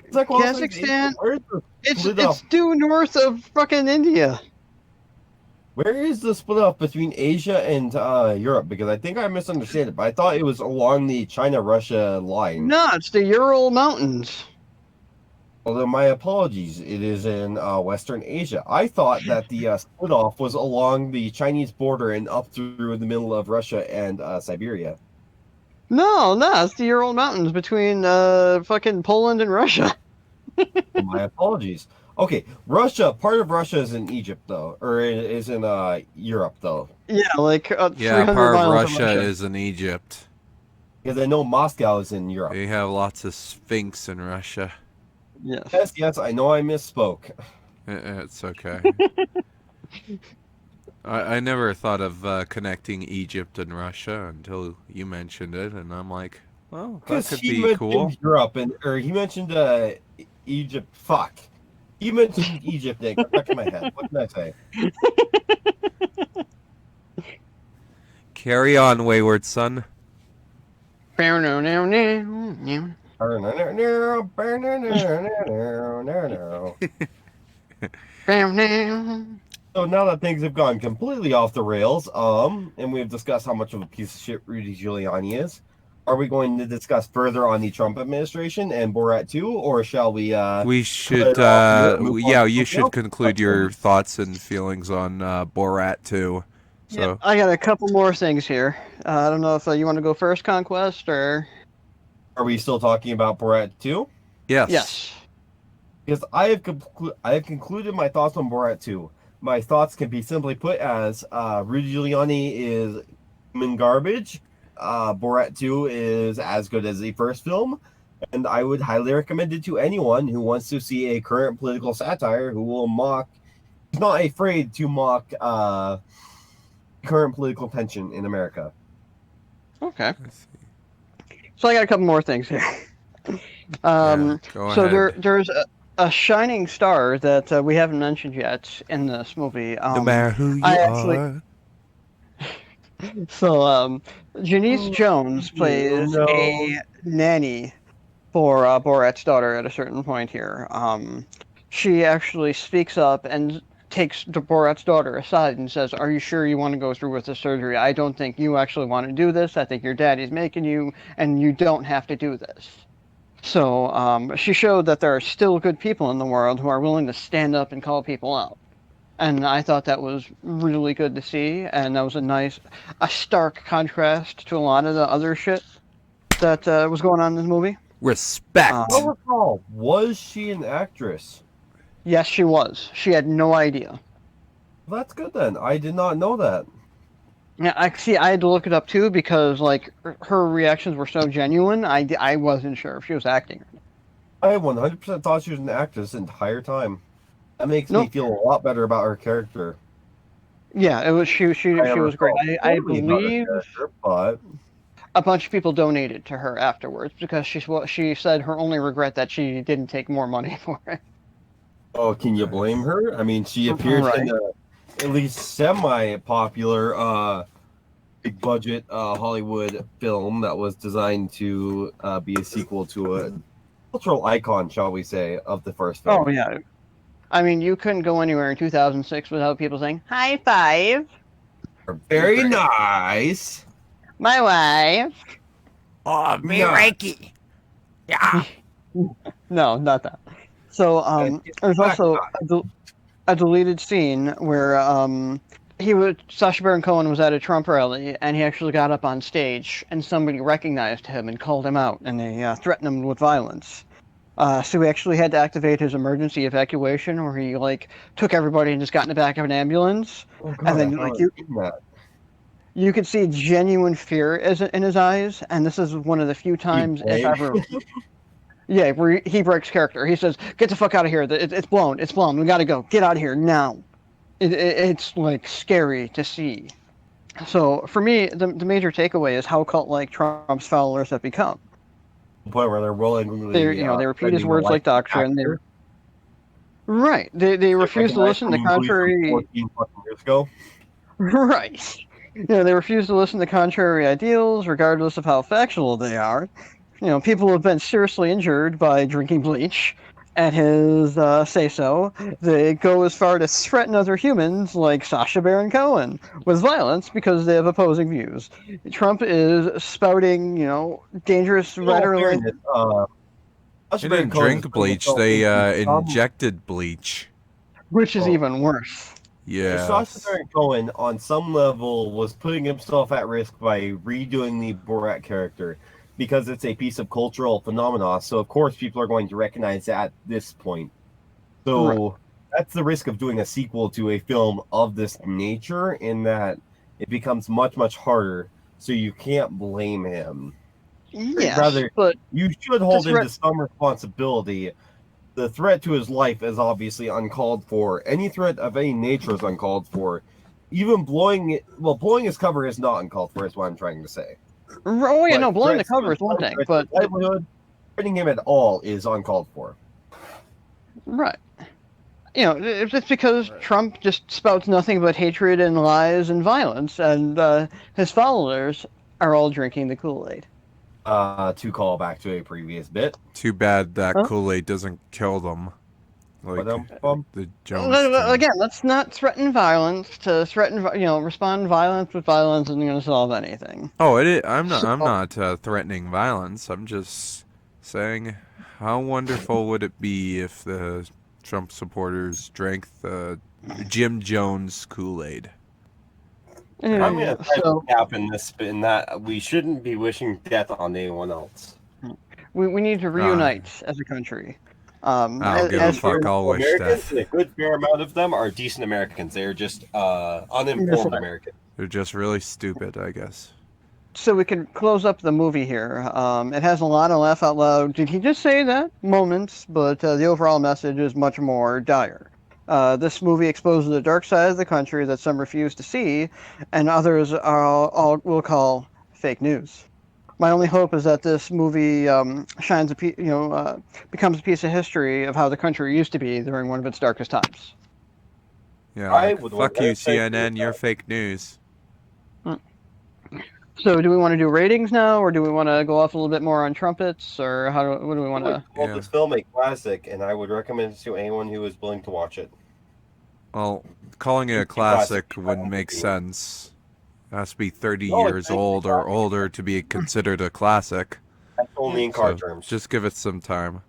It's like Kazakhstan? Where's the It's split up? due north of fucking India. Where is the split up between Asia and Europe? Because I think I misunderstood it, but I thought it was along the China-Russia line. No, it's the Ural Mountains. Although my apologies, it is in Western Asia. I thought that the split off was along the Chinese border and up through the middle of Russia and Siberia. No, it's the Ural Mountains between fucking Poland and Russia. My apologies. Okay, Russia. Part of Russia is in Egypt, though, or it is in Europe, though. Yeah, like Yeah, 300 part of miles Russia is in Egypt. Because I know Moscow is in Europe. They have lots of sphinx in Russia. Yes. Yes, I know I misspoke. It's okay. I never thought of connecting Egypt and Russia until you mentioned it, and I'm like, well, that Because could he be mentioned cool. Europe, or he mentioned Egypt. Fuck. He mentioned Egypt, Nick. Back in my head. What can I say? Carry on, wayward son. So now that things have gone completely off the rails, and we've discussed how much of a piece of shit Rudy Giuliani is, are we going to discuss further on the Trump administration and Borat 2, or shall we? We should, move on yeah, to you something should else? conclude your thoughts and feelings on Borat too. So, Yep, I got a couple more things here. I don't know if you want to go first, Conquest, or... Are we still talking about Borat 2? yes. Yes. Because I have concluded my thoughts on Borat 2. My thoughts can be simply put as Rudy Giuliani is human garbage. Borat 2 is as good as the first film, and I would highly recommend it to anyone who wants to see a current political satire who will mock. He's not afraid to mock current political tension in America. Okay. Let's see. So I got a couple more things here. Yeah, go So ahead. there's a shining star that we haven't mentioned yet in this movie. No matter who you I actually- are. So Janice Jones plays no. a nanny for Borat's daughter at a certain point here. She actually speaks up and takes Borat's daughter aside and says, "Are you sure you want to go through with the surgery? I don't think you actually want to do this. I think your daddy's making you, and you don't have to do this." So she showed that there are still good people in the world who are willing to stand up and call people out. And I thought that was really good to see, and that was a stark contrast to a lot of the other shit that was going on in this movie. Respect. Don't recall, was she an actress? Yes, she was. She had no idea. Well, that's good then. I did not know that. Yeah, I had to look it up too because like her reactions were so genuine. I wasn't sure if she was acting. I 100% thought she was an actress the entire time. That makes me Nope. feel a lot better about her character. Yeah, it was she was great. I believe But a bunch of people donated to her afterwards because she said her only regret that she didn't take more money for it. Oh, can you blame her? I mean, she appeared Right. in a at least semi-popular, big-budget Hollywood film that was designed to be a sequel to a cultural icon, shall we say, of the first film. Oh yeah. I mean, you couldn't go anywhere in 2006 without people saying high five. Very nice. My wife. Oh, me Nah. Reiki. Yeah. No, not that. So there's also a deleted scene where Sacha Baron Cohen was at a Trump rally and he actually got up on stage and somebody recognized him and called him out and they threatened him with violence. So he actually had to activate his emergency evacuation where he like took everybody and just got in the back of an ambulance. Oh, God, And then I like haven't seen that. you could see genuine fear in his eyes, and this is one of the few times, if ever, yeah, where he breaks character. He says, "Get the fuck out of here! It's blown! It's blown! We gotta go! Get out of here now!" It's like scary to see. So for me, the major takeaway is how cult-like Trump's followers have become. The point where they're willingly, They repeat his words like doctrine. They refuse to listen to contrary. 14 fucking years ago. Right. They refuse to listen to contrary ideals, regardless of how factual they are. People have been seriously injured by drinking bleach. At his say-so, they go as far to threaten other humans, like Sacha Baron Cohen, with violence because they have opposing views. Trump is spouting, dangerous rhetoric. They didn't drink bleach. They injected bleach. Which is even worse. Yeah. Sacha Baron Cohen, on some level, was putting himself at risk by redoing the Borat character because it's a piece of cultural phenomena. So, of course, people are going to recognize that at this point. So, that's the risk of doing a sequel to a film of this nature, in that it becomes much, much harder. So, you can't blame him. Yes, Rather, but you should hold him to some responsibility. The threat to his life is obviously uncalled for. Any threat of any nature is uncalled for. Even blowing his cover is not uncalled for, is what I'm trying to say. Oh yeah, no, blowing the cover is one thing, but threatening him at all is uncalled for. Right. It's because Trump just spouts nothing but hatred and lies and violence, and his followers are all drinking the Kool-Aid. To call back to a previous bit. Too bad that Kool-Aid doesn't kill them. Like the Jonestown. Again, let's not threaten violence. To threaten, respond violence with violence isn't going to solve anything. Oh, I'm not threatening violence. I'm just saying, how wonderful would it be if the Trump supporters drank the Jim Jones Kool-Aid? I'm going to cap in that we shouldn't be wishing death on anyone else. We need to reunite as a country. I'll give a fuck. I'll wish death. A good fair amount of them are decent Americans. They're just uninformed Americans. They're just really stupid, I guess. So we can close up the movie here. It has a lot of laugh out loud. Did he just say that? Moments, but the overall message is much more dire. This movie exposes the dark side of the country that some refuse to see, and others will call fake news. My only hope is that this movie becomes a piece of history of how the country used to be during one of its darkest times. Yeah, fuck you, CNN. You're fake news. So, do we want to do ratings now, or do we want to go off a little bit more on trumpets, or what do we want to? Call this film a classic, and I would recommend it to anyone who is willing to watch it. Well, calling it a classic wouldn't make sense. It has to be 30 years old or older to be considered a classic. That's only in car terms. Just give it some time.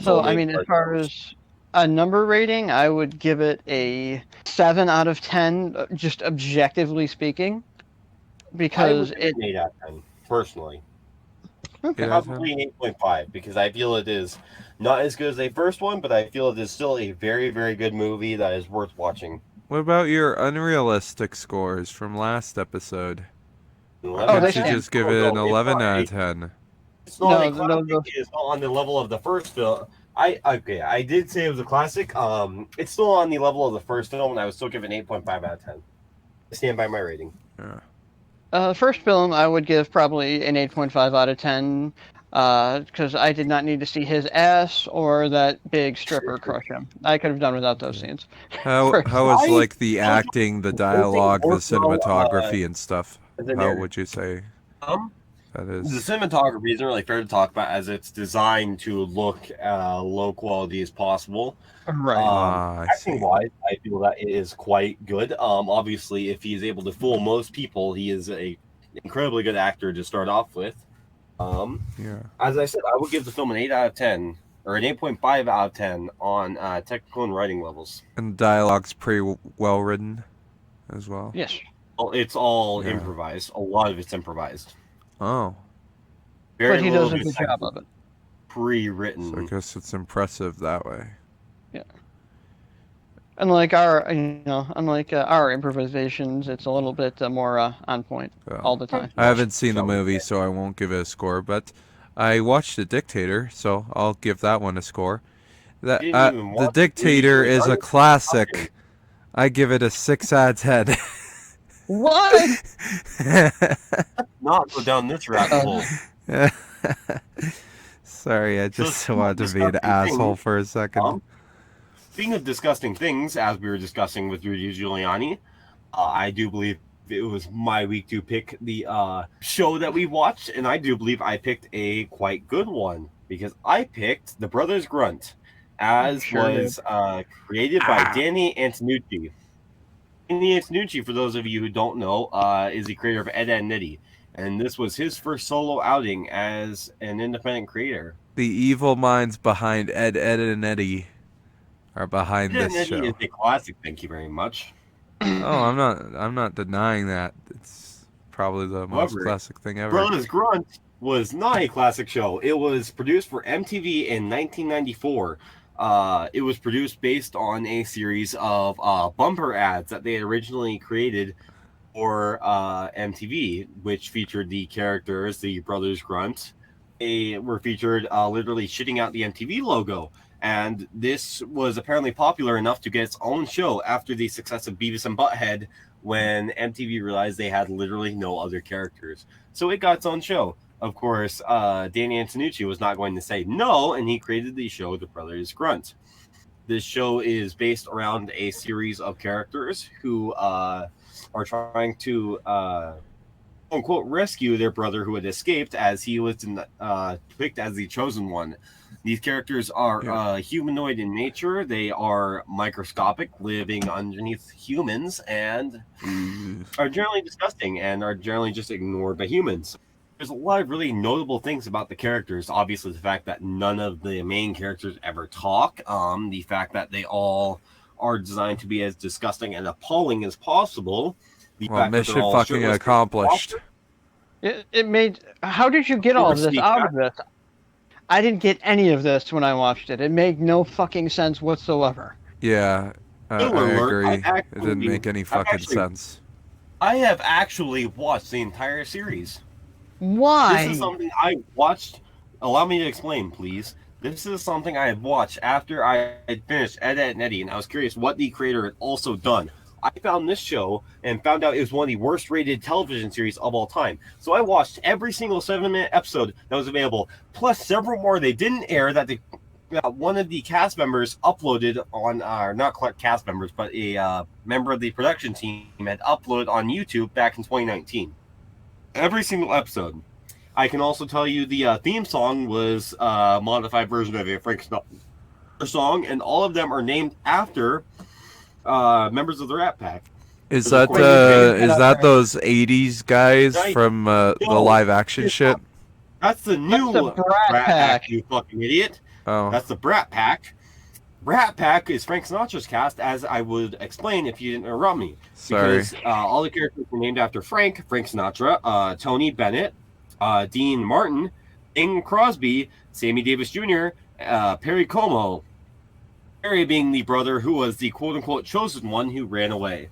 So, I mean, as far as a number rating, I would give it a 7 out of 10, just objectively speaking. Because it 8 out of 10, personally. Okay. Probably an 8.5, because I feel it is not as good as the first one, but I feel it is still a very, very good movie that is worth watching. What about your unrealistic scores from last episode? They should just give it an 11 out of 10. It's not a classic. It's not on the level of the first film. I did say it was a classic. It's still on the level of the first film, and I would still give it an 8.5 out of 10. I stand by my rating. Yeah. The first film, I would give probably an 8.5 out of 10. because I did not need to see his ass or that big stripper crush him. I could have done without those scenes. How is I like the acting, the dialogue, the cinematography and stuff? as a How narrative. would you say Um, that the is? cinematography isn't really fair to talk about as it's designed to look low quality as possible. Right. I Acting see. wise, I feel that it is quite good. Obviously, if he is able to fool most people, he is a incredibly good actor to start off with. Yeah. As I said, I would give the film an 8 out of 10 or an 8.5 out of 10 on technical and writing levels. And the dialogue's pretty well written as well. Yes. Well, it's all Yeah. improvised. A lot of it's improvised. Oh, Very But he little does a of good it's job of it. pre-written. so I guess it's impressive that way. Unlike our improvisations, it's a little bit more on point Well, all the time. I haven't seen the Shall we movie, say. so I won't give it a score. But I watched The Dictator, so I'll give that one a score. That Didn't even The watch Dictator Rudy is a Giuliani. classic. I give it a 6 out of 10. What? Not go down this rabbit hole. Sorry, I So just speaking of wanted to be an disgusting asshole things, for a second. speaking of disgusting things, as we were discussing with Rudy Giuliani, I do believe it was my week to pick the show that we watched, and I do believe I picked a quite good one because I picked The Brothers Grunt, as Sure did. was created by Danny Antonucci. Danny Antonucci, for those of you who don't know, is the creator of Ed, Edd n Eddy, and this was his first solo outing as an independent creator. The evil minds behind Ed, and Eddie are behind Ed, Edd n this Eddy is show. a classic. Thank you very much. Oh, I'm not denying that. It's probably the most However, classic thing ever. Brothers Grunt was not a classic show. It was produced for MTV in 1994. It was produced based on a series of bumper ads that they had originally created for MTV, which featured the characters, the Brothers Grunt. They were featured literally shitting out the MTV logo. And this was apparently popular enough to get its own show after the success of Beavis and Butthead when MTV realized they had literally no other characters. So it got its own show. Of course, Danny Antonucci was not going to say no, and he created the show The Brothers Grunt. This show is based around a series of characters who are trying to quote rescue their brother who had escaped, as he was picked as the chosen one. These characters are humanoid in nature. They are microscopic, living underneath humans, and are generally disgusting and are generally just ignored by humans. There's a lot of really notable things about the characters. Obviously, the fact that none of the main characters ever talk. The fact that they all are designed to be as disgusting and appalling as possible. The Well, fact that they're mission all fucking shirtless. accomplished. It made. How did you get all of this out of this? I didn't get any of this when I watched it. It made no fucking sense whatsoever. Yeah, I Alert, agree. It didn't make any fucking sense. I have actually watched the entire series. Why? This is something I watched. Allow me to explain, please. This is something I had watched after I had finished Ed, Edd n Eddy, and I was curious what the creator had also done. I found this show and found out it was one of the worst rated television series of all time. So I watched every single 7-minute episode that was available, plus several more they didn't air that one of the cast members uploaded on, not cast members, but a member of the production team had uploaded on YouTube back in 2019. Every single episode. I can also tell you the theme song was a modified version of a Frank Sinatra song, and all of them are named after members of the Rat Pack. Is that those '80s guys from the live action shit? That's the new Rat Pack, you fucking idiot. Oh, that's the Brat Pack. Rat Pack is Frank Sinatra's cast, as I would explain if you didn't interrupt me. Sorry. Because all the characters were named after Frank Sinatra, Tony Bennett, Dean Martin, Bing Crosby, Sammy Davis Jr., Perry Como. Perry being the brother who was the quote-unquote chosen one who ran away.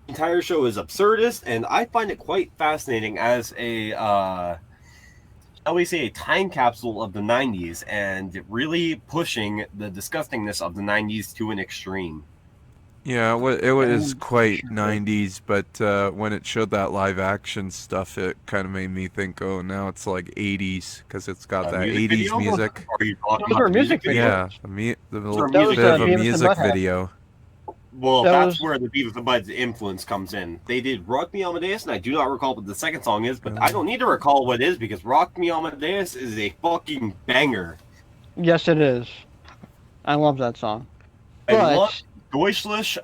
The entire show is absurdist, and I find it quite fascinating as a, shall we say, a time capsule of the 90s, and really pushing the disgustingness of the 90s to an extreme. Yeah, it was quite 90s, but when it showed that live action stuff, it kind of made me think, oh, now it's like 80s because it's got that Music 80s video? music. Are you talking Those were about the music music video? videos. Yeah, the Those are That bit was music of a Beavis and music Butthead. video. Well, That that's was- where the Beavis and Butthead's influence comes in. They did Rock Me Amadeus, and I do not recall what the second song is, but I don't need to recall what it is because Rock Me Amadeus is a fucking banger. Yes, it is. I love that song. I But love Deutschlich,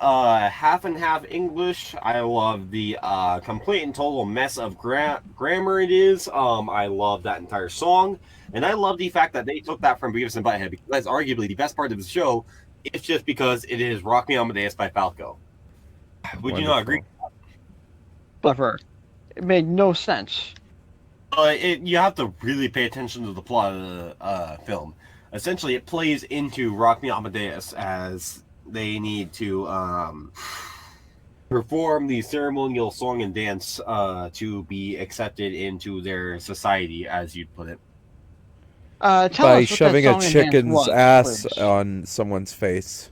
half and half English. I love the complete and total mess of grammar it is. I love that entire song, and I love the fact that they took that from Beavis and Butthead because that's arguably the best part of the show. It's just because it is Rock Me Amadeus by Falco. Would you not agree? clever. It made no sense. You have to really pay attention to the plot of the film. Essentially, it plays into Rock Me Amadeus as they need to perform the ceremonial song and dance to be accepted into their society, as you'd put it. Tell By us what shoving that a song and dance chicken's was, ass please. on someone's face.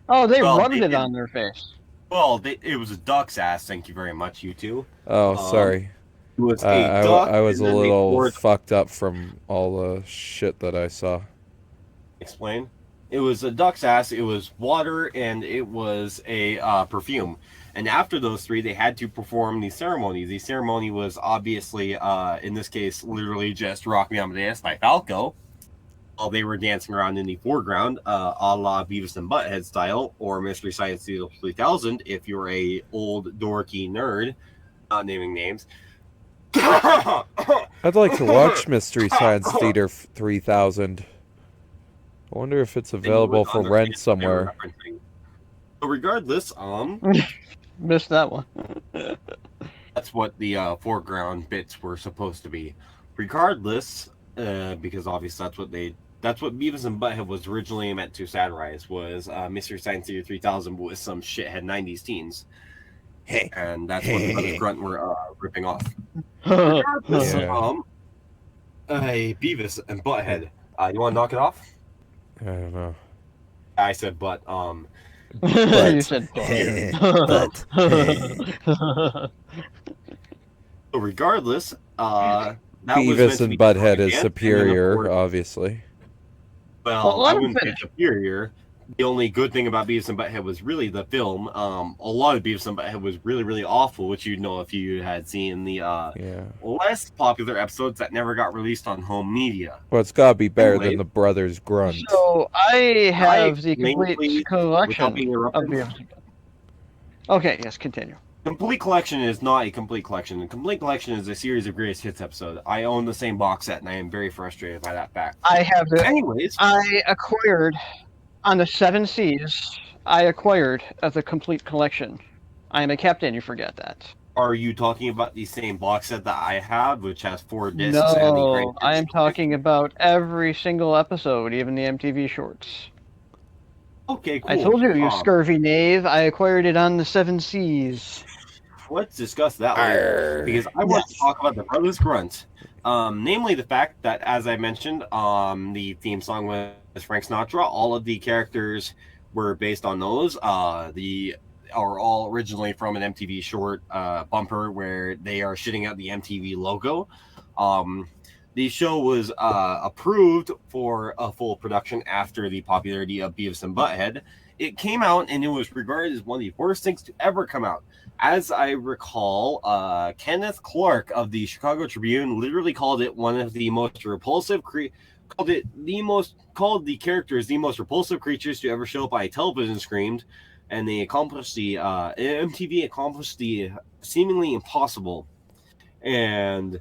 Oh, they Well, rubbed they it did- on their face. Well, it was a duck's ass. Thank you very much, you two. Oh, sorry. It was a duck. I was a and then they little poured- fucked up from all the shit that I saw. Explain. It was a duck's ass. It was water, and it was a perfume. And after those three, they had to perform the ceremony. The ceremony was obviously, in this case, literally just "Rock Me Amadeus" by Falco. While they were dancing around in the foreground, a la Beavis and Butthead style, or Mystery Science Theater 3000, if you're a old dorky nerd, not naming names. I'd like to watch Mystery Science Theater 3000. I wonder if it's available for rent somewhere. So regardless, Missed that one. that's what the foreground bits were supposed to be. Regardless, because obviously that's what Beavis and Butthead was originally meant to satirize, was Mystery Science Theater 3000 with some shithead 90s teens. And that's what the Brothers Grunt were ripping off. Regardless, Yeah. Beavis and Butthead. You want to knock it off? I don't know. I said, but You said But- so regardless, that was meant Beavis to and be Butthead propaganda, is and then, of superior, course, obviously. well, let I him wouldn't say finish. superior. The only good thing about Beavis and Butthead was really the film. A lot of Beavis and Butthead was really, really awful, which you'd know if you had seen the Yeah. less popular episodes that never got released on home media. Well, it's gotta be better Anyway. than the Brothers Grunt. So I have the explain, complete please, collection without being of interrupted? Beavis and Butthead. Okay, yes, continue. Complete Collection is not a complete collection. The Complete Collection is a series of greatest hits episode. I own the same box set, and I am very frustrated by that fact. I have the. Anyways, I acquired on the 7 Seas. I acquired as a complete collection. I am a captain. You forget that. are you talking about the same box set that I have, which has 4 discs? And the No, greatest I am hits? talking about every single episode, even the MTV shorts. Okay, cool. I told you, you scurvy knave. I acquired it on the 7 Seas. Let's discuss that later, because I want to talk about the Brothers Grunt. Namely the fact that, as I mentioned, the theme song was Frank Sinatra. All of the characters were based on those. The are all originally from an MTV short bumper where they are shitting out the MTV logo. The show was approved for a full production after the popularity of Beavis and Butthead. It came out and it was regarded as one of the worst things to ever come out. As I recall, Kenneth Clark of the Chicago Tribune literally called it one of the most repulsive called the characters the most repulsive creatures to ever show up on a television screen, and they accomplished MTV accomplished the seemingly impossible. And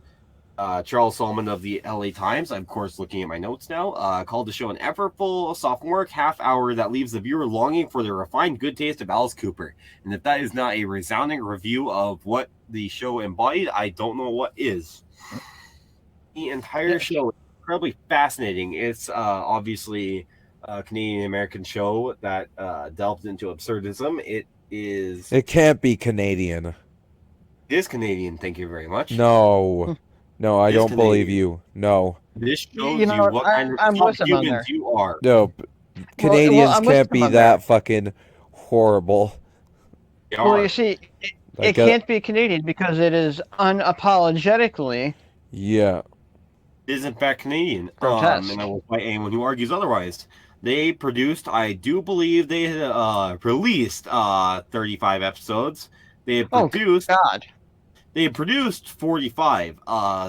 Charles Solomon of the LA Times, I'm of course looking at my notes now, called the show an effortful sophomoric half hour that leaves the viewer longing for the refined good taste of Alice Cooper. And if that is not a resounding review of what the show embodied, I don't know what is. The entire show is incredibly fascinating. It's obviously a Canadian-American show that delved into absurdism. It It can't be Canadian. is Canadian, thank you very much. No. No, I It is don't believe Canadian. you. No. This shows You know what kind I'm of with him on humans there. you are. No. Canadians I'm with can't him be on that that. fucking horrible. They Well, are. you see, it, I it get, can't be Canadian because it is unapologetically yeah. It is in fact Canadian. grotesque. And I will fight anyone who argues otherwise. They produced, I do believe they released 35 episodes. They have Oh produced God! They produced 45.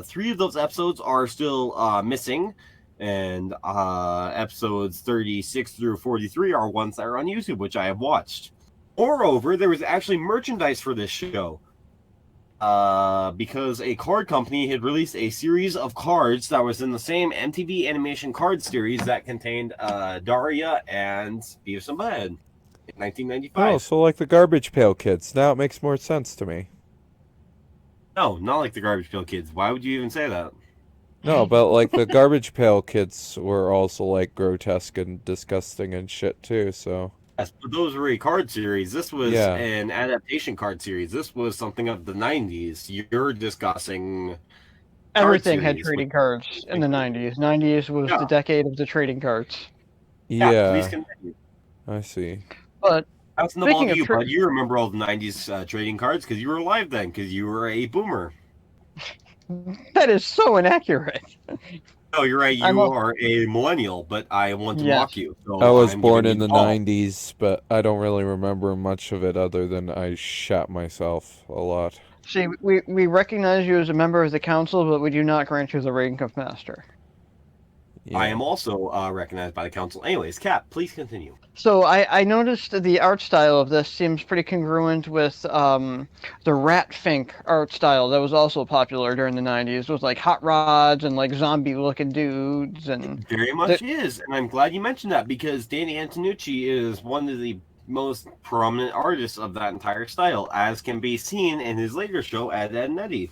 Three of those episodes are still missing, and episodes 36 through 43 are ones that are on YouTube, which I have watched. Moreover, there was actually merchandise for this show. Because a card company had released a series of cards that was in the same MTV animation card series that contained Daria and Beavis and Butthead in Oh, 1995. so like the Garbage Pail Kids. Now it makes more sense to me. No, not like the Garbage Pail Kids. Why would you even say that? No, but like the Garbage Pail Kids were also like grotesque and disgusting and shit too, so. Yes, but those were a card series. This was Yeah. an adaptation card series. This was something of the 90s. You're discussing Everything had series, trading cards in the 90s. 90s was Yeah. the decade of the trading cards. Yeah, please Yeah, continue. I see. But That's the ball speaking to of you, bud. You remember all the 90s trading cards because you were alive then, because you were a boomer. that is so inaccurate. No, you're right. I'm You a- are a millennial, but I want to Yes. mock you. So I was I'm born giving in you the ball. 90s, but I don't really remember much of it other than I shat myself a lot. See, we recognize you as a member of the council, but we do not grant you the rank of master. Yeah. I am also recognized by the council. Anyways, Cap, please continue. So I noticed the art style of this seems pretty congruent with the Rat Fink art style that was also popular during the 90s, with like hot rods and like zombie looking dudes and Very much is, and I'm glad you mentioned that because Danny Antonucci is one of the most prominent artists of that entire style, as can be seen in his later show, Ed, Ed and Eddie.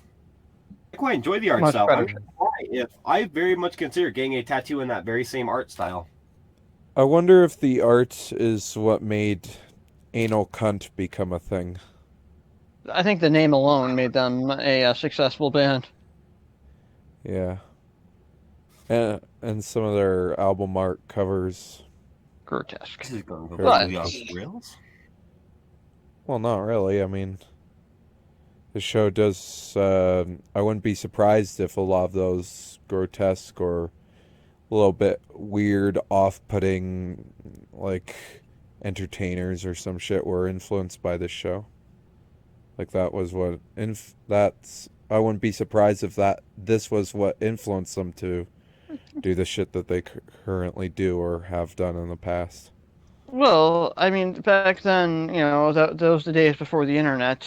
I quite enjoy the art Much style. better. I'm sure why, if I very much consider getting a tattoo in that very same art style. I wonder if the art is what made Anal Cunt become a thing. I think the name alone made them a successful band. Yeah. And some of their album art covers. Grotesque. This is going to go But- completely off the rails. Well, not really. I mean, the show does. I wouldn't be surprised if a lot of those grotesque or a little bit weird, off-putting, like entertainers or some shit were influenced by this show. Like that was what that's. I wouldn't be surprised if this was what influenced them to do the shit that they currently do or have done in the past. Well, I mean, back then, you know, those the days before the internet,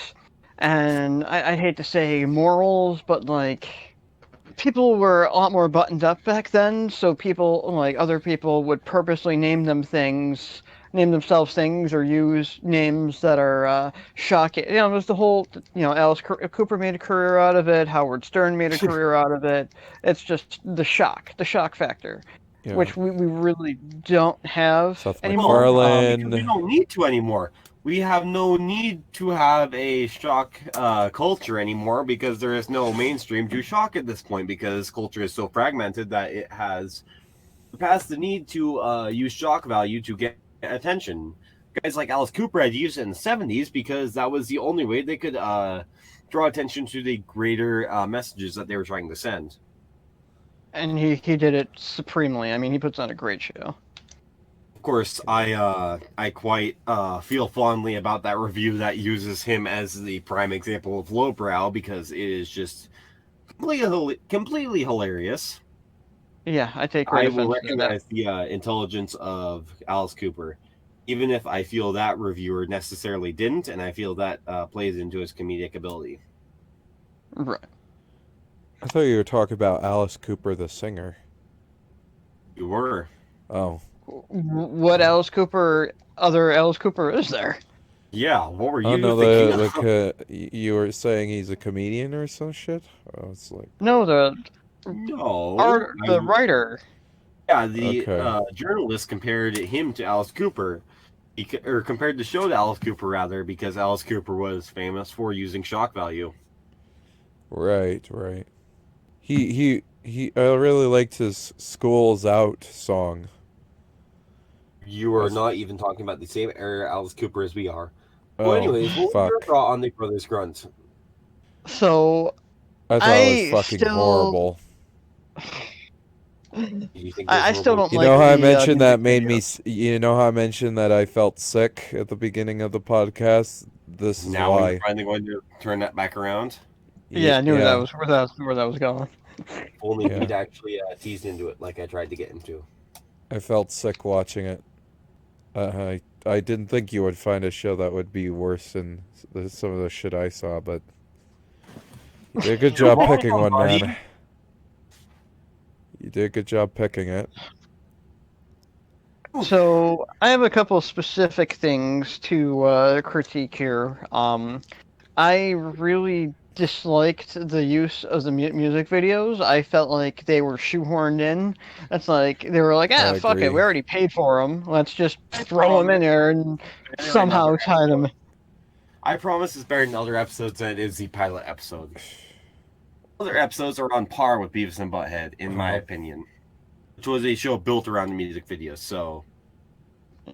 and I hate to say morals, but like people were a lot more buttoned up back then, so people, like other people, would purposely name themselves things, or use names that are shocking. You know, it was the whole, you know, Alice Cooper made a career out of it, Howard Stern made a career out of it. It's just the shock factor, Yeah. which we really don't have Seth anymore. MacFarlane. Because we don't need to anymore. We have no need to have a shock culture anymore because there is no mainstream to shock at this point because culture is so fragmented that it has past the need to use shock value to get attention. Guys like Alice Cooper had used it in the 70s because that was the only way they could draw attention to the greater messages that they were trying to send. And he did it supremely. I mean, he puts on a great show. Of course, I quite feel fondly about that review that uses him as the prime example of lowbrow because it is just completely hilarious. Yeah, I take I great will offense to that. recognize the intelligence of Alice Cooper, even if I feel that reviewer necessarily didn't, and I feel that plays into his comedic ability. Right. I thought you were talking about Alice Cooper, the singer. You were. Oh. What other Alice Cooper is there? Yeah, what were you Oh no, thinking of? you were saying he's a comedian or some shit? Oh, it's like No, No. the writer. Yeah, the Okay. journalist compared him to Alice Cooper. Or compared the show to Alice Cooper, rather, because Alice Cooper was famous for using shock value. right. I really liked his "School's Out" song. You are not even talking about the same area Alice Cooper as we are. Well, Oh, anyways, what was your fuck. thought on the Brothers Grunt? So I thought it was I fucking still, horrible. Do you think it was I still horrible? don't You like know how I the mentioned that music made me. videos. You know how I mentioned that I felt sick at the beginning of the podcast. This is Now when you're why. finally going to turn that back around, Yeah, I knew Yeah, where that was going. if only yeah. we'd actually teased into it like I tried to get into. I felt sick watching it. I didn't think you would find a show that would be worse than some of the shit I saw, but you did a good job picking one, man. You did a good job picking it. So I have a couple of specific things to critique here. I really disliked the use of the music videos. I felt like they were shoehorned in. It's like they were like, I fuck it, agree. we already paid for them. Let's just throw them in there and somehow tie them. I promise it's better than other episodes than it is the pilot episode. Other episodes are on par with Beavis and Butthead, in my opinion, which was a show built around the music videos. So,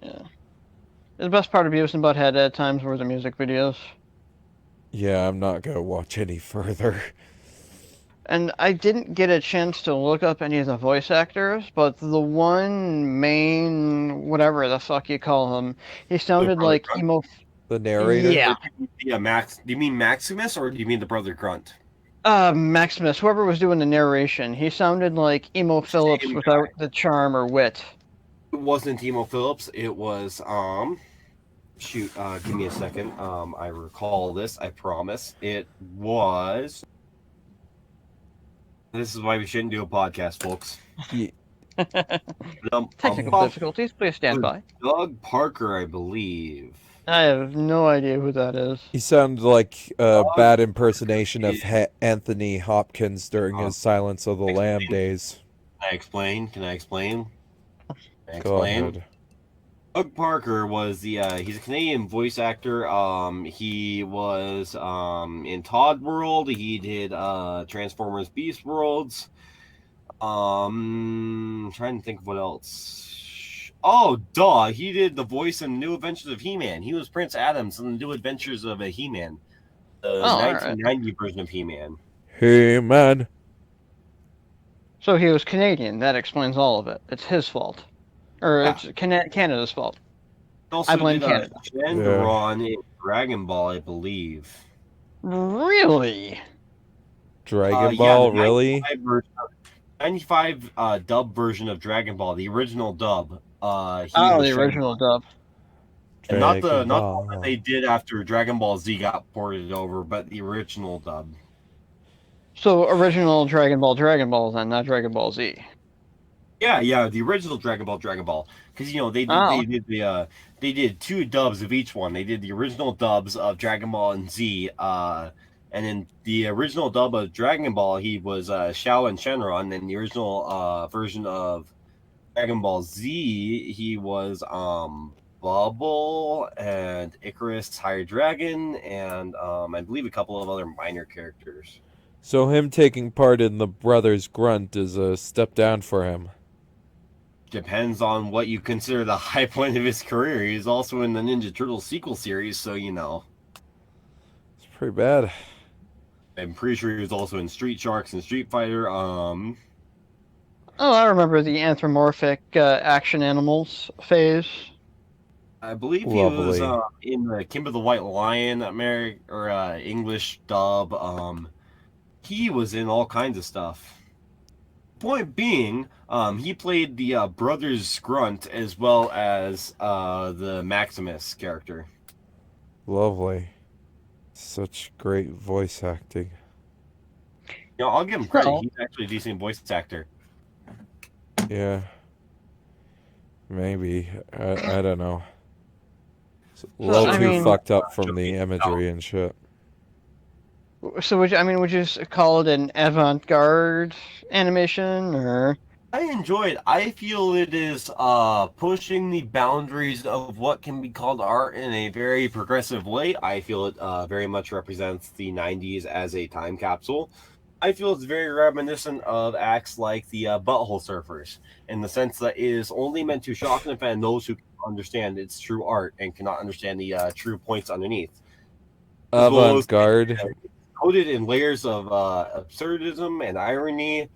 Yeah, the best part of Beavis and Butthead at times were the music videos. Yeah, I'm not gonna watch any further. And I didn't get a chance to look up any of the voice actors, but the one main, whatever the fuck you call him, he sounded like emo. The narrator? Yeah. Yeah, Max. Do you mean Maximus or do you mean the Brother Grunt? Maximus, whoever was doing the narration, he sounded like Emo Phillips Same without guy. the charm or wit. It wasn't Emo Phillips. It was Shoot. Give me a second. I recall this. I promise. It was. This is why we shouldn't do a podcast, folks. Ye- Technical difficulties, please stand by. Doug Parker, I believe. I have no idea who that is. He sounded like a bad impersonation of Anthony Hopkins during his Silence of the Lamb days. Can I explain? Can I explain? Go ahead. Doug Parker was he's a Canadian voice actor. He was in Todd World. He did Transformers Beast Worlds. Trying to think of what else. Oh, duh! He did the voice in New Adventures of He-Man. He was Prince Adams in the New Adventures of a He-Man, the 1990 version of He-Man. Hey, man. So he was Canadian. That explains all of it. It's his fault. Or it's Canada's fault. Also I blame did Canada. Shenron in Dragon Ball, I believe. Really? Dragon Ball, the really? 95 dub version of Dragon Ball, the original dub. The original dub. And not the one that they did after Dragon Ball Z got ported over, but the original dub. So original Dragon Ball then, not Dragon Ball Z. Yeah, the original Dragon Ball, because they did two dubs of each one. They did the original dubs of Dragon Ball and Z, and in the original dub of Dragon Ball, he was Shao and Shenron. And the original version of Dragon Ball Z, he was Bubble and Icarus Higher Dragon, and I believe a couple of other minor characters. So him taking part in the Brothers Grunt is a step down for him. Depends on what you consider the high point of his career. He's also in the Ninja Turtles sequel series, so you know. It's pretty bad. I'm pretty sure he was also in Street Sharks and Street Fighter. Oh, I remember the anthropomorphic action animals phase. I believe he was in the Kimber the White Lion English dub. He was in all kinds of stuff. Point being, he played the Brothers Grunt as well as the Maximus character. Lovely. Such great voice acting. You know, I'll give him credit. He's actually a decent voice actor. Yeah. Maybe. I don't know. It's a little too fucked up from the imagery and shit. So would you call it an avant-garde animation, or? I enjoy it. I feel it is pushing the boundaries of what can be called art in a very progressive way. I feel it very much represents the 90s as a time capsule. I feel it's very reminiscent of acts like the Butthole Surfers, in the sense that it is only meant to shock and offend those who understand its true art and cannot understand the true points underneath. As well as Avant-garde. coated in layers of absurdism and irony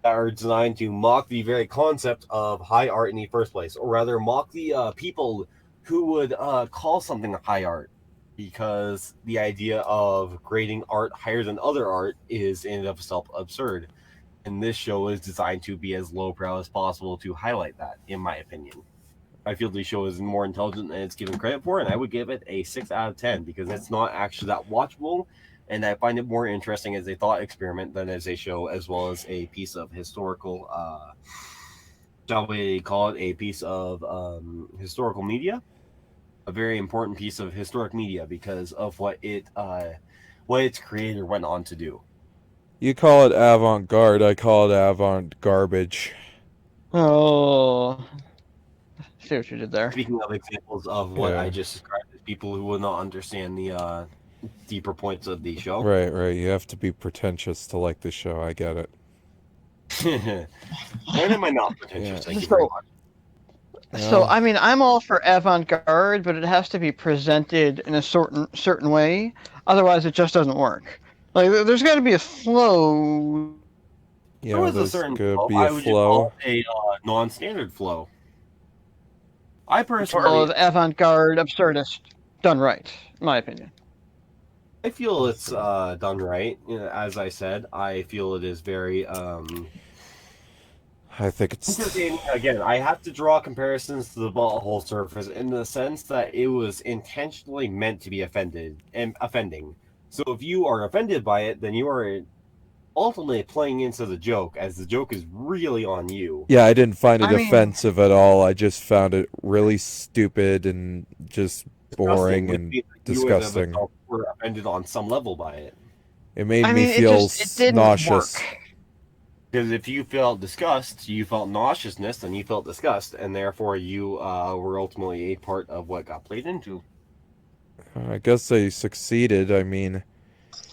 that are designed to mock the very concept of high art in the first place, or rather mock the people who would call something high art, because the idea of grading art higher than other art is in and of itself absurd. And this show is designed to be as lowbrow as possible to highlight that, in my opinion. I feel the show is more intelligent than it's given credit for, and I would give it a 6 out of 10 because it's not actually that watchable, and I find it more interesting as a thought experiment than as a show, as well as a piece of historical, shall we call it a piece of historical media, a very important piece of historic media because of what its creator went on to do. You call it avant-garde, I call it avant-garbage. Oh, see what you did there. Speaking of examples of what Yeah. I just described as people who will not understand the deeper points of the show. Right. You have to be pretentious to like the show. I get it. When am I not pretentious? Yeah. Thank you very much. So I mean, I'm all for avant-garde, but it has to be presented in a certain way. Otherwise, it just doesn't work. Like, there's got to be a flow. Yeah, There was a there's certain gonna flow. be I a would just call flow. it a non-standard flow. I Of personally, avant-garde absurdist done right, in my opinion. I feel it's done right. You know, as I said, I feel it is very I think it's entertaining. Again, I have to draw comparisons to the Butthole Surfers in the sense that it was intentionally meant to be offending. So if you are offended by it, then you are ultimately playing into the joke, as the joke is really on you. Yeah, I didn't find it I mean- offensive at all. I just found it really stupid and just boring Disgusting, and which means that you as disgusting. yourself were offended on some level by it. It made I me mean, feel it didn't nauseous. work. Because if you felt disgust, you felt nauseousness, then you felt disgust, and therefore you were ultimately a part of what got played into. I guess they succeeded. I mean,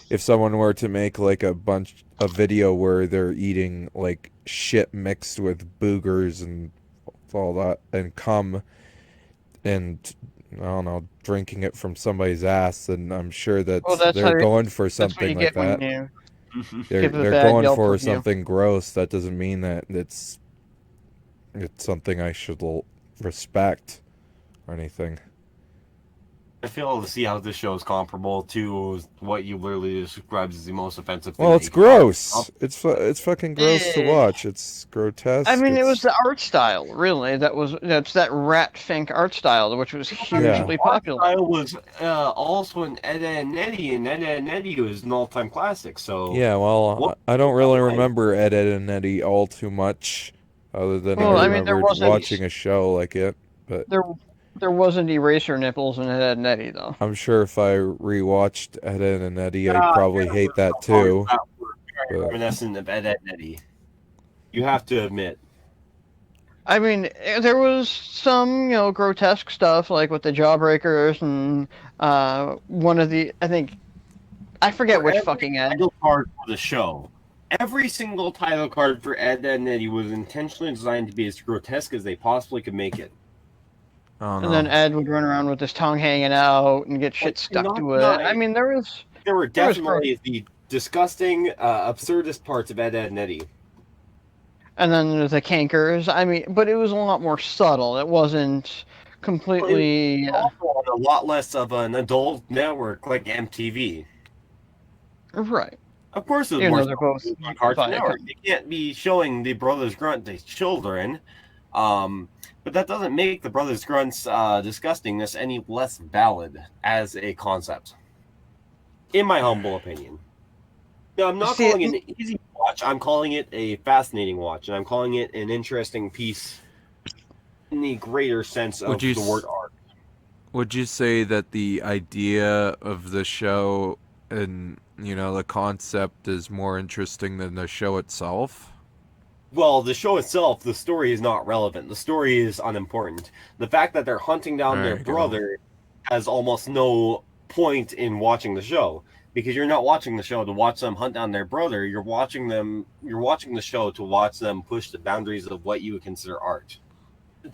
if someone were to make like a video where they're eating like shit mixed with boogers and all that and cum and I don't know, drinking it from somebody's ass, then I'm sure that Well, that's they're how- going for That's what you something like get that. when you They're give it a they're bad going Yelp for review. something gross. That doesn't mean that it's something I should respect or anything. I fail to see how this show is comparable to what you literally described as the most offensive thing. Well, that it's you could possibly gross. It's fucking gross to Eh. watch. It's grotesque. I mean, it was It's- the art style, really. That's that rat fink art style, which was hugely popular. Style was also an Ed, Edd and Eddy, and Ed, Edd and Eddy was an all-time classic. So Yeah, well, What- I don't really remember Ed, Edd and Eddy all too much, other than Well, I I mean, there remembered wasn't- watching a show like it. But There wasn't eraser nipples in Ed, Edd and Eddy, though. I'm sure if I rewatched Ed, Edd and Eddy, I'd Yeah, probably hate that too. that were very But- reminiscent of Ed, Edd and Eddy. You have to admit. I mean, there was some, grotesque stuff, like with the Jawbreakers and one of the, I forget For which every fucking Ed. title card for the show. Every single title card for Ed, Edd and Eddy was intentionally designed to be as grotesque as they possibly could make it. Oh, And no. then Ed would run around with his tongue hanging out and get shit stuck not to it. nice. I mean, there was... There were There was definitely the disgusting, absurdist parts of Ed, Edd and Eddy. And then there's the cankers. I mean, but it was a lot more subtle. It wasn't completely... Also on a lot less of an adult network like MTV. Right. Of course, it was Even more though they're both on Cartoon fine, Network. You can't be showing the Brothers Grunt to children, but that doesn't make the Brothers Grunt's disgustingness any less valid as a concept, in my humble opinion. No, I'm not See, calling it an easy watch. I'm calling it a fascinating watch, and I'm calling it an interesting piece in the greater sense of Would you the word art. Would you say that the idea of the show and, the concept is more interesting than the show itself? Well, the show itself, the story is not relevant. The story is unimportant. The fact that they're hunting down There their you go. brother has almost no point in watching the show, because you're not watching the show to watch them hunt down their brother. You're watching the show to watch them push the boundaries of what you would consider art.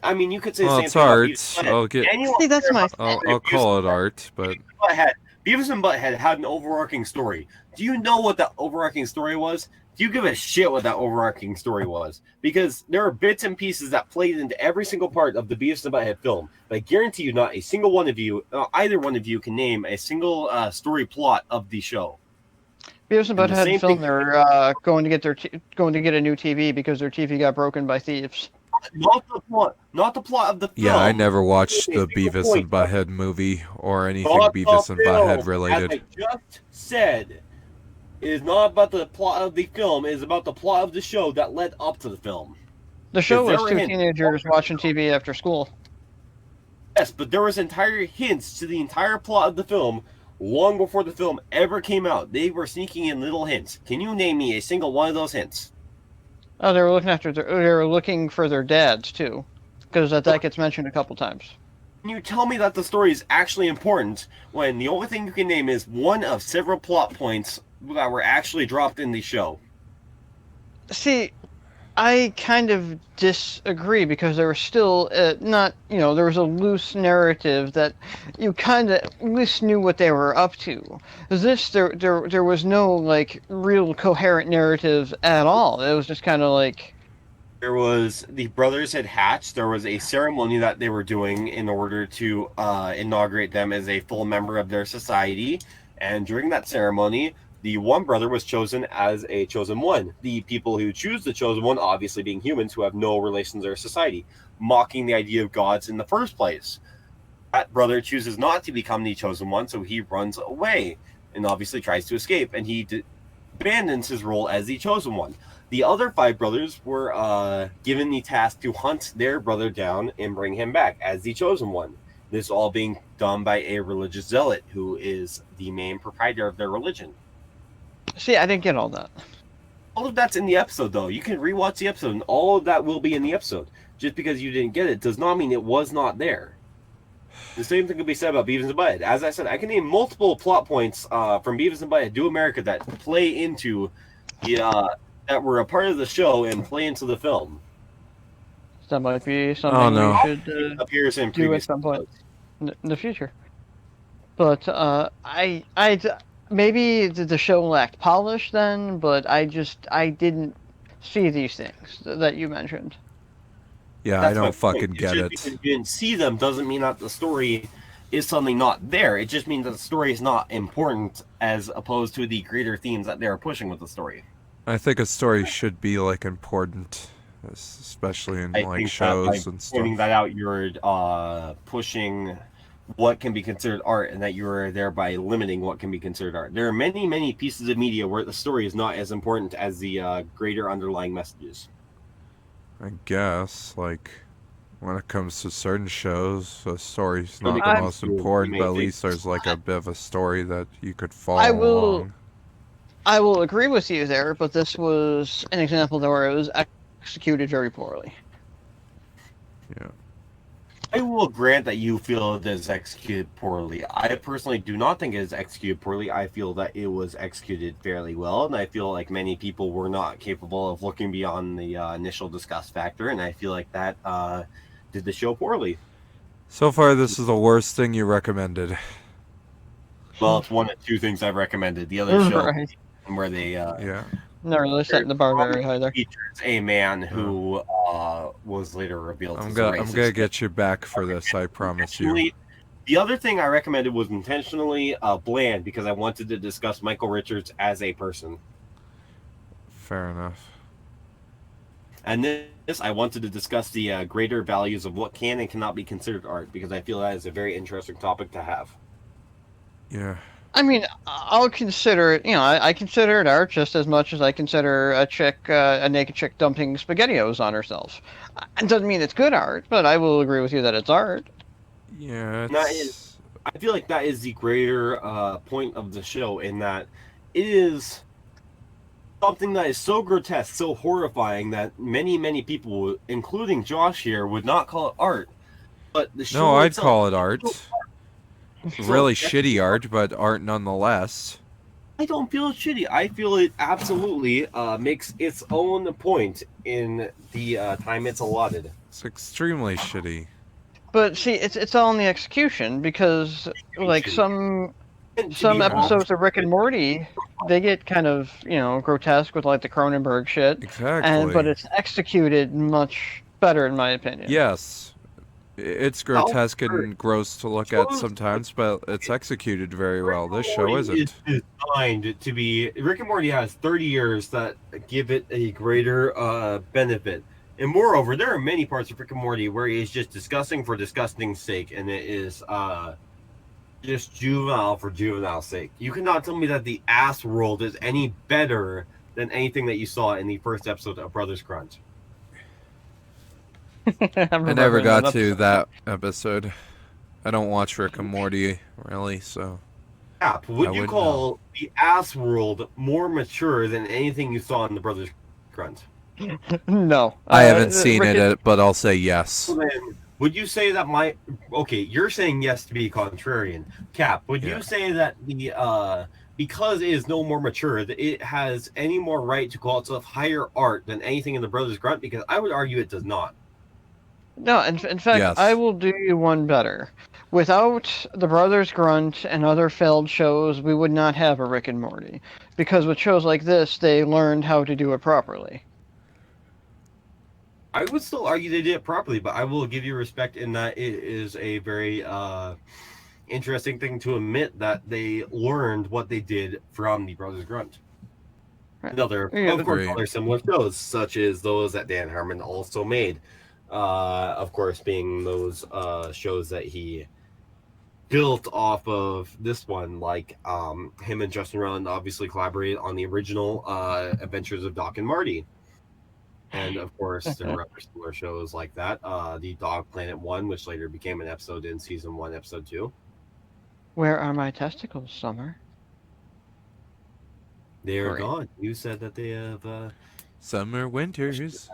I mean, you could say Well, the same it's thing about art. Beavis and I'll Butthead. get. Anyone See, that's care my about thing. I'll Beavis call and it art, but Butthead? Beavis and Butthead had an overarching story. Do you know what that overarching story was? Do you give a shit what that overarching story was? Because there are bits and pieces that played into every single part of the Beavis and Butthead film. But I guarantee you, not a single one of you, either one of you, can name a single story plot of the show. Beavis and And the Butthead same film thing- they're going to get going to get a new TV because their TV got broken by thieves. Not the plot of the film. yeah, I never watched A the single Beavis point. and Butthead movie or anything Not Beavis the and Butthead film. related. As I just said, it is not about the plot of the film. It is about the plot of the show that led up to the film. The show Is there was a two hint? teenagers watching TV after school. Yes, but there was entire hints to the entire plot of the film long before the film ever came out. They were sneaking in little hints. Can you name me a single one of those hints? Oh, they were looking for their dads too, because that gets mentioned a couple times. Can you tell me that the story is actually important when the only thing you can name is one of several plot points that were actually dropped in the show? See, I kind of disagree because there was still not, there was a loose narrative that you kind of at least knew what they were up to. There was no like real coherent narrative at all. It was just kind of like There was the brothers had hatched. There was a ceremony that they were doing in order to inaugurate them as a full member of their society. And during that ceremony, the one brother was chosen as a chosen one. The people who choose the chosen one, obviously being humans who have no relations to their society, mocking the idea of gods in the first place. That brother chooses not to become the chosen one, so he runs away and obviously tries to escape. And he abandons his role as the chosen one. The other 5 brothers were given the task to hunt their brother down and bring him back as the chosen one. This all being done by a religious zealot who is the main proprietor of their religion. see, I didn't get all that. All of that's in the episode, though. You can rewatch the episode, and all of that will be in the episode. Just because you didn't get it does not mean it was not there. The same thing could be said about Beavis and Butthead. As I said, I can name multiple plot points from Beavis and Butthead Do America that play into the that were a part of the show and play into the film. That might be something Oh, no. we should Appears in do at previous some point episodes. in the future. But maybe the show lacked polish then, but I didn't see these things that you mentioned. Yeah, That's I my don't fucking point. get Just it. because you didn't see them doesn't mean that the story is suddenly not there. It just means that the story is not important as opposed to the greater themes that they're pushing with the story. I think a story should be like important, especially in I like think shows that by and pointing stuff. that out, you're pushing what can be considered art, and that you're thereby limiting what can be considered art. There are many, many pieces of media where the story is not as important as the greater underlying messages. I guess like when it comes to certain shows, the story's When not it the comes most to important, but at remake least there's like a bit of a story that you could follow I will- along. I will agree with you there, but this was an example where it was executed very poorly. Yeah. I will grant that you feel it is executed poorly. I personally do not think it is executed poorly. I feel that it was executed fairly well, and I feel like many people were not capable of looking beyond the initial disgust factor, and I feel like that did the show poorly. So far, this is the worst thing you recommended. Well, it's one of 2 things I've recommended. The other show Right. where they Yeah. Not really setting the bar very high there. features a man who was later revealed I'm as gonna a racist. get you back for this. I promise you. Intentionally- The other thing I recommended was intentionally bland because I wanted to discuss Michael Richards as a person. Fair enough. And this, I wanted to discuss the greater values of what can and cannot be considered art because I feel that is a very interesting topic to have. Yeah. I mean, I'll consider it. I consider it art just as much as I consider a naked chick dumping SpaghettiOs on herself. It doesn't mean it's good art, but I will agree with you that it's art. Yeah. That It's... I feel like that is the greater point of the show in that it is something that is so grotesque, so horrifying that many, many people, including Josh here, would not call it art. But the show No, I'd itself- call it art. Really So- shitty art, but art nonetheless. I don't feel it shitty. I feel it absolutely makes its own point in the time it's allotted. It's extremely shitty. But see, it's all in the execution because like some episodes of Rick and Morty, they get kind of grotesque with like the Cronenberg shit, Exactly. but it's executed much better in my opinion. Yes. It's grotesque and gross to look at sometimes, but it's executed very well. This show isn't. It's designed to be. Rick and Morty has 30 years that give it a greater benefit. And moreover, there are many parts of Rick and Morty where it's just disgusting for disgusting's sake, and it is just juvenile for juvenile's sake. You cannot tell me that the ass world is any better than anything that you saw in the first episode of Brothers Grunt. I never got to that episode. I don't watch Rick and Morty, really, so... Yeah, would you call the ass world more mature than anything you saw in the Brothers Grunt? No. I haven't seen it, but I'll say yes. So then, would you say that Okay, you're saying yes to be contrarian. Cap, would you say that the... because it is no more mature, that it has any more right to call itself higher art than anything in the Brothers Grunt? Because I would argue it does not. No, in fact, Yes. I will do you one better. Without the Brothers Grunt and other failed shows, we would not have a Rick and Morty. Because with shows like this, they learned how to do it properly. I would still argue they did it properly, but I will give you respect in that it is a very interesting thing to admit that they learned what they did from the Brothers Grunt. Right. Of course, other similar shows, such as those that Dan Harmon also made. Of course, being those shows that he built off of this one, like him and Justin Roiland obviously collaborated on the original Adventures of Doc and Marty. And of course, there were other similar shows like that. The Dog Planet 1, which later became an episode in season 1, episode 2. Where are my testicles, Summer? They are gone. You said that they have... Summer Winters.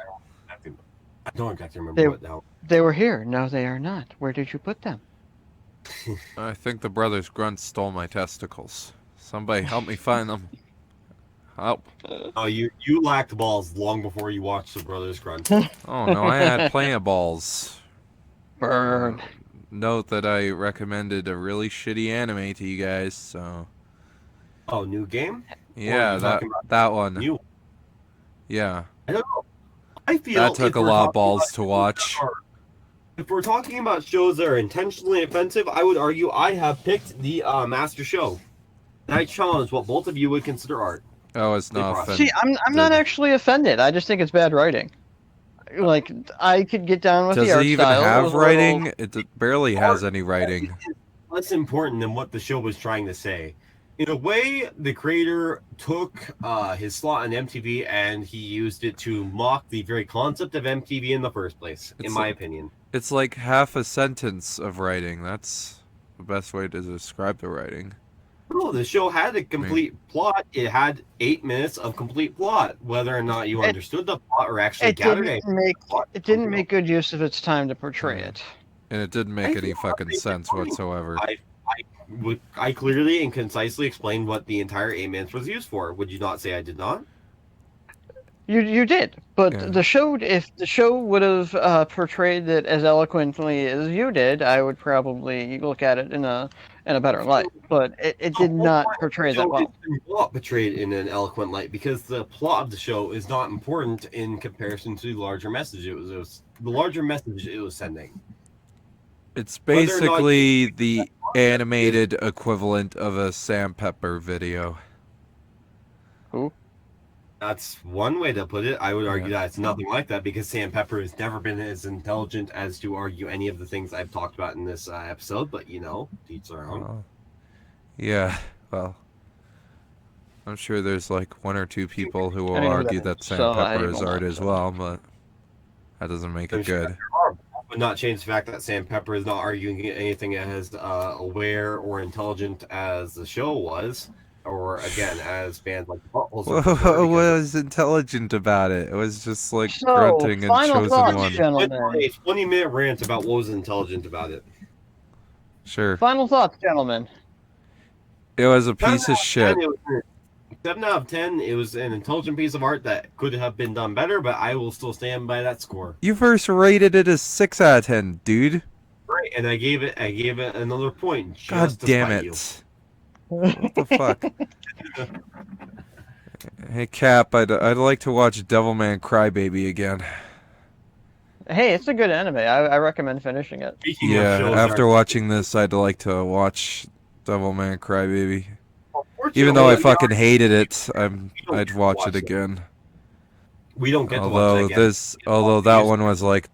I don't exactly remember what now. They were here. No, they are not. Where did you put them? I think the Brothers Grunt stole my testicles. Somebody help me find them. Help. Oh, you lacked balls long before you watched the Brothers Grunt. Oh, no, I had plenty of balls. Burn. Note that I recommended a really shitty anime to you guys, so... Oh, new game? Yeah, that one. New? Yeah. I don't know. I feel that took a lot of balls to watch. If we're talking about shows that are intentionally offensive, I would argue I have picked the Master Show. And I challenge what both of you would consider art. Oh, it's not offensive. See, I'm not actually offended. I just think it's bad writing. Like, I could get down with the art style. Does it even have writing? It barely has any writing. It's less important than what the show was trying to say. In a way, the creator took his slot on MTV and he used it to mock the very concept of MTV in the first place, in my opinion. It's like half a sentence of writing. That's the best way to describe the writing. No, the show had a complete plot. It had 8 minutes of complete plot. Whether or not you understood the plot or actually gathered it. It didn't make good use of its time to portray it. And it didn't make any fucking sense whatsoever. I clearly and concisely explained what the entire 8 minutes was used for. Would you not say I did not? You did, but if the show would have portrayed it as eloquently as you did, I would probably look at it in a better light. But it did not portray that well. It's not portrayed in an eloquent light because the plot of the show is not important in comparison to the larger message it was the larger message it was sending. It's basically the animated equivalent of a Sam Pepper video. Who? That's one way to put it. I would argue that it's nothing like that because Sam Pepper has never been as intelligent as to argue any of the things I've talked about in this episode, but each their own. Yeah, well, I'm sure there's like 1 or 2 people who will argue that Sam Pepper is art as well, but that doesn't make it good. Would not change the fact that Sam Pepper is not arguing anything as aware or intelligent as the show was, or again as bands like Buttholes. What was intelligent about it? It was just like grunting and chosen one. Gentlemen. A 20-minute rant about what was intelligent about it. Sure. Final thoughts, gentlemen. It was a piece of shit. 7 out of 10. It was an intelligent piece of art that could have been done better, but I will still stand by that score. You first rated it as 6 out of 10, dude. Right, and I gave it another point just God to damn spite it. you. What the fuck? Hey, Cap, I'd like to watch Devilman Crybaby again. Hey, it's a good anime. I recommend finishing it. Speaking of Yeah, shows after that are- watching this, I'd like to watch Devilman Crybaby. Unfortunately, Even though I we fucking don't hated it, get I'd to watch watch it it. again. We don't get to watch Although that again. although that one was like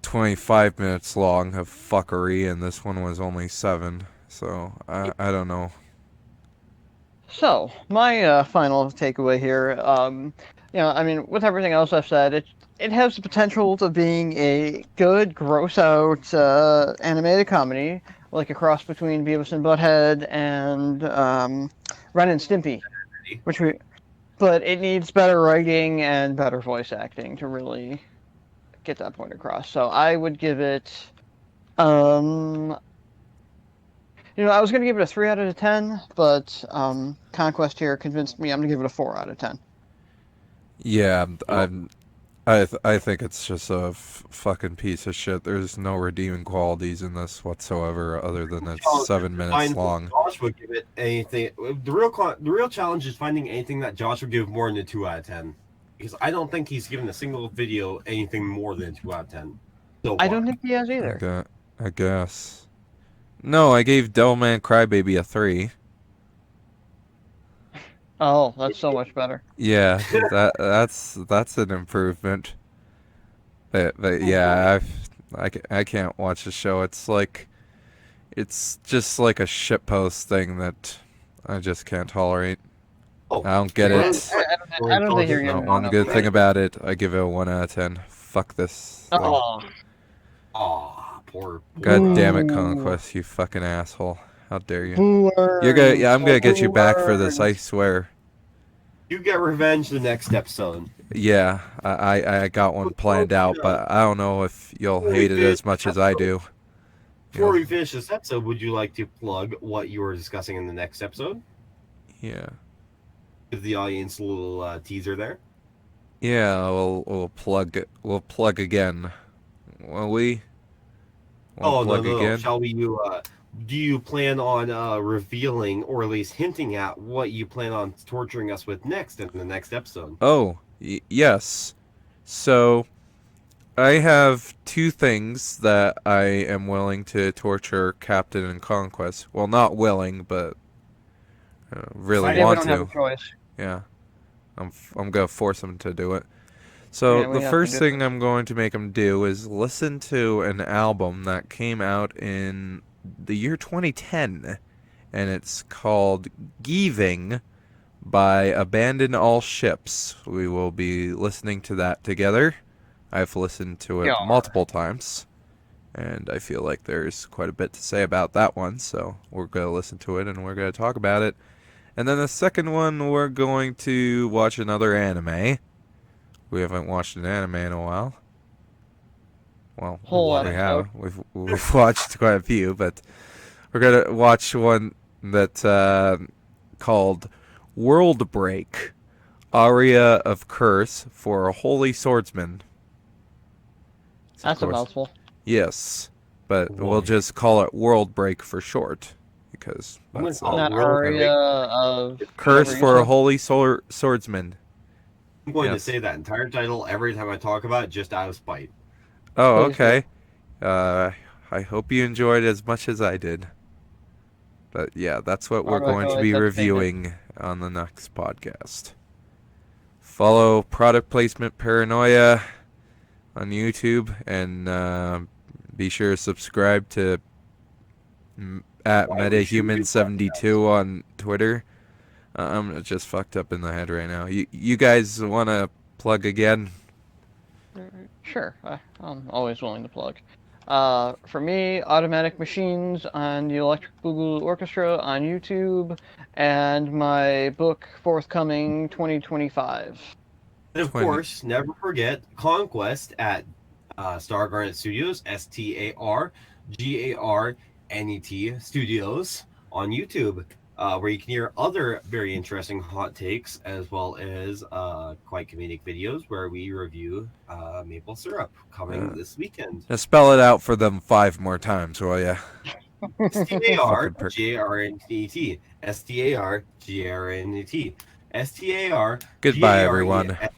25 minutes long of fuckery, and this one was only 7. So I don't know. So, my final takeaway here, I mean, with everything else I've said, it has the potential to being a good, gross-out animated comedy, like a cross between Beavis and Butthead and Ren and Stimpy, but it needs better writing and better voice acting to really get that point across. So I would give it, I was going to give it a 3 out of 10, but Conquest here convinced me I'm going to give it a 4 out of 10. Yeah, I think it's just a fucking piece of shit. There's no redeeming qualities in this whatsoever, other than it's 7 minutes long. Josh would give it anything. The real challenge is finding anything that Josh would give more than a 2 out of 10. Because I don't think he's given a single video anything more than a 2 out of 10. So I far. don't think he has either. I guess. No, I gave Devilman Crybaby a 3. Oh, that's so much better. Yeah, that's an improvement. But yeah, I can't watch the show. It's just like a shitpost thing that I just can't tolerate. Oh, I don't get it. I don't think you're Not getting one enough good of thing it. about it. I give it a 1 out of 10. Fuck this. thing. Oh, Poor. God damn it, Ooh. Conquest, you fucking asshole. How dare you? boo-words. I'm gonna get you back for this, I Boo-words. swear. You get revenge the next episode. Yeah, I got one planned out, but I don't know if you'll hate it as much as I do. Before we finish this episode, would you like to plug what you were discussing in the next episode? Yeah. Give the audience a little teaser there. Yeah, we'll plug again. Will we? Oh, Plug no. again? Shall we do you plan on revealing or at least hinting at what you plan on torturing us with next in the next episode? Oh, yes. So, I have 2 things that I am willing to torture Captain and Conquest. Well, not willing, but really Yeah, we want don't to. have a choice. Yeah. I'm gonna force them to do it. So Yeah, we the have to first do thing I'm going to make them do is listen to an album that came out in the year 2010, and it's called Giving by Abandon All Ships. We will be listening to that together. I've listened to it Yeah. multiple times, and I feel like there's quite a bit to say about that one, so we're going to listen to it and we're going to talk about it. And then the second one, we're going to watch another anime. We haven't watched an anime in a while. Well, Whole we episode. have. We've watched quite a few, but we're gonna watch one that called World Break, Aria of Curse for a Holy Swordsman. Of That's a course- mouthful. Yes, but Boy. we'll just call it World Break for short, because I'm gonna that's call it Not World aria of Curse whatever you for a said. Holy Swordsman. I'm going Yes. to say that entire title every time I talk about it, just out of spite. Oh, Please do. okay. I hope you enjoyed it as much as I did. But yeah, that's what we're Alright, going to go be ahead, reviewing on the next podcast. Follow Product Placement Paranoia on YouTube, and be sure to subscribe to at Why would you do MetaHuman72 on Twitter. I'm just fucked up in the head right now. You guys want to plug again? Sure, I'm always willing to plug. For me, Automatic Machines on the Electric Boogaloo Orchestra on YouTube, and my book forthcoming 2025. And of 20. course, never forget Conquest at Star Garnet Studios, StarGarnet Studios on YouTube. where you can hear other very interesting hot takes, as well as quite comedic videos where we review maple syrup coming this weekend. Now spell it out for them 5 more times, will ya? STARGRNET. STARGRNET. STAR. Goodbye, everyone.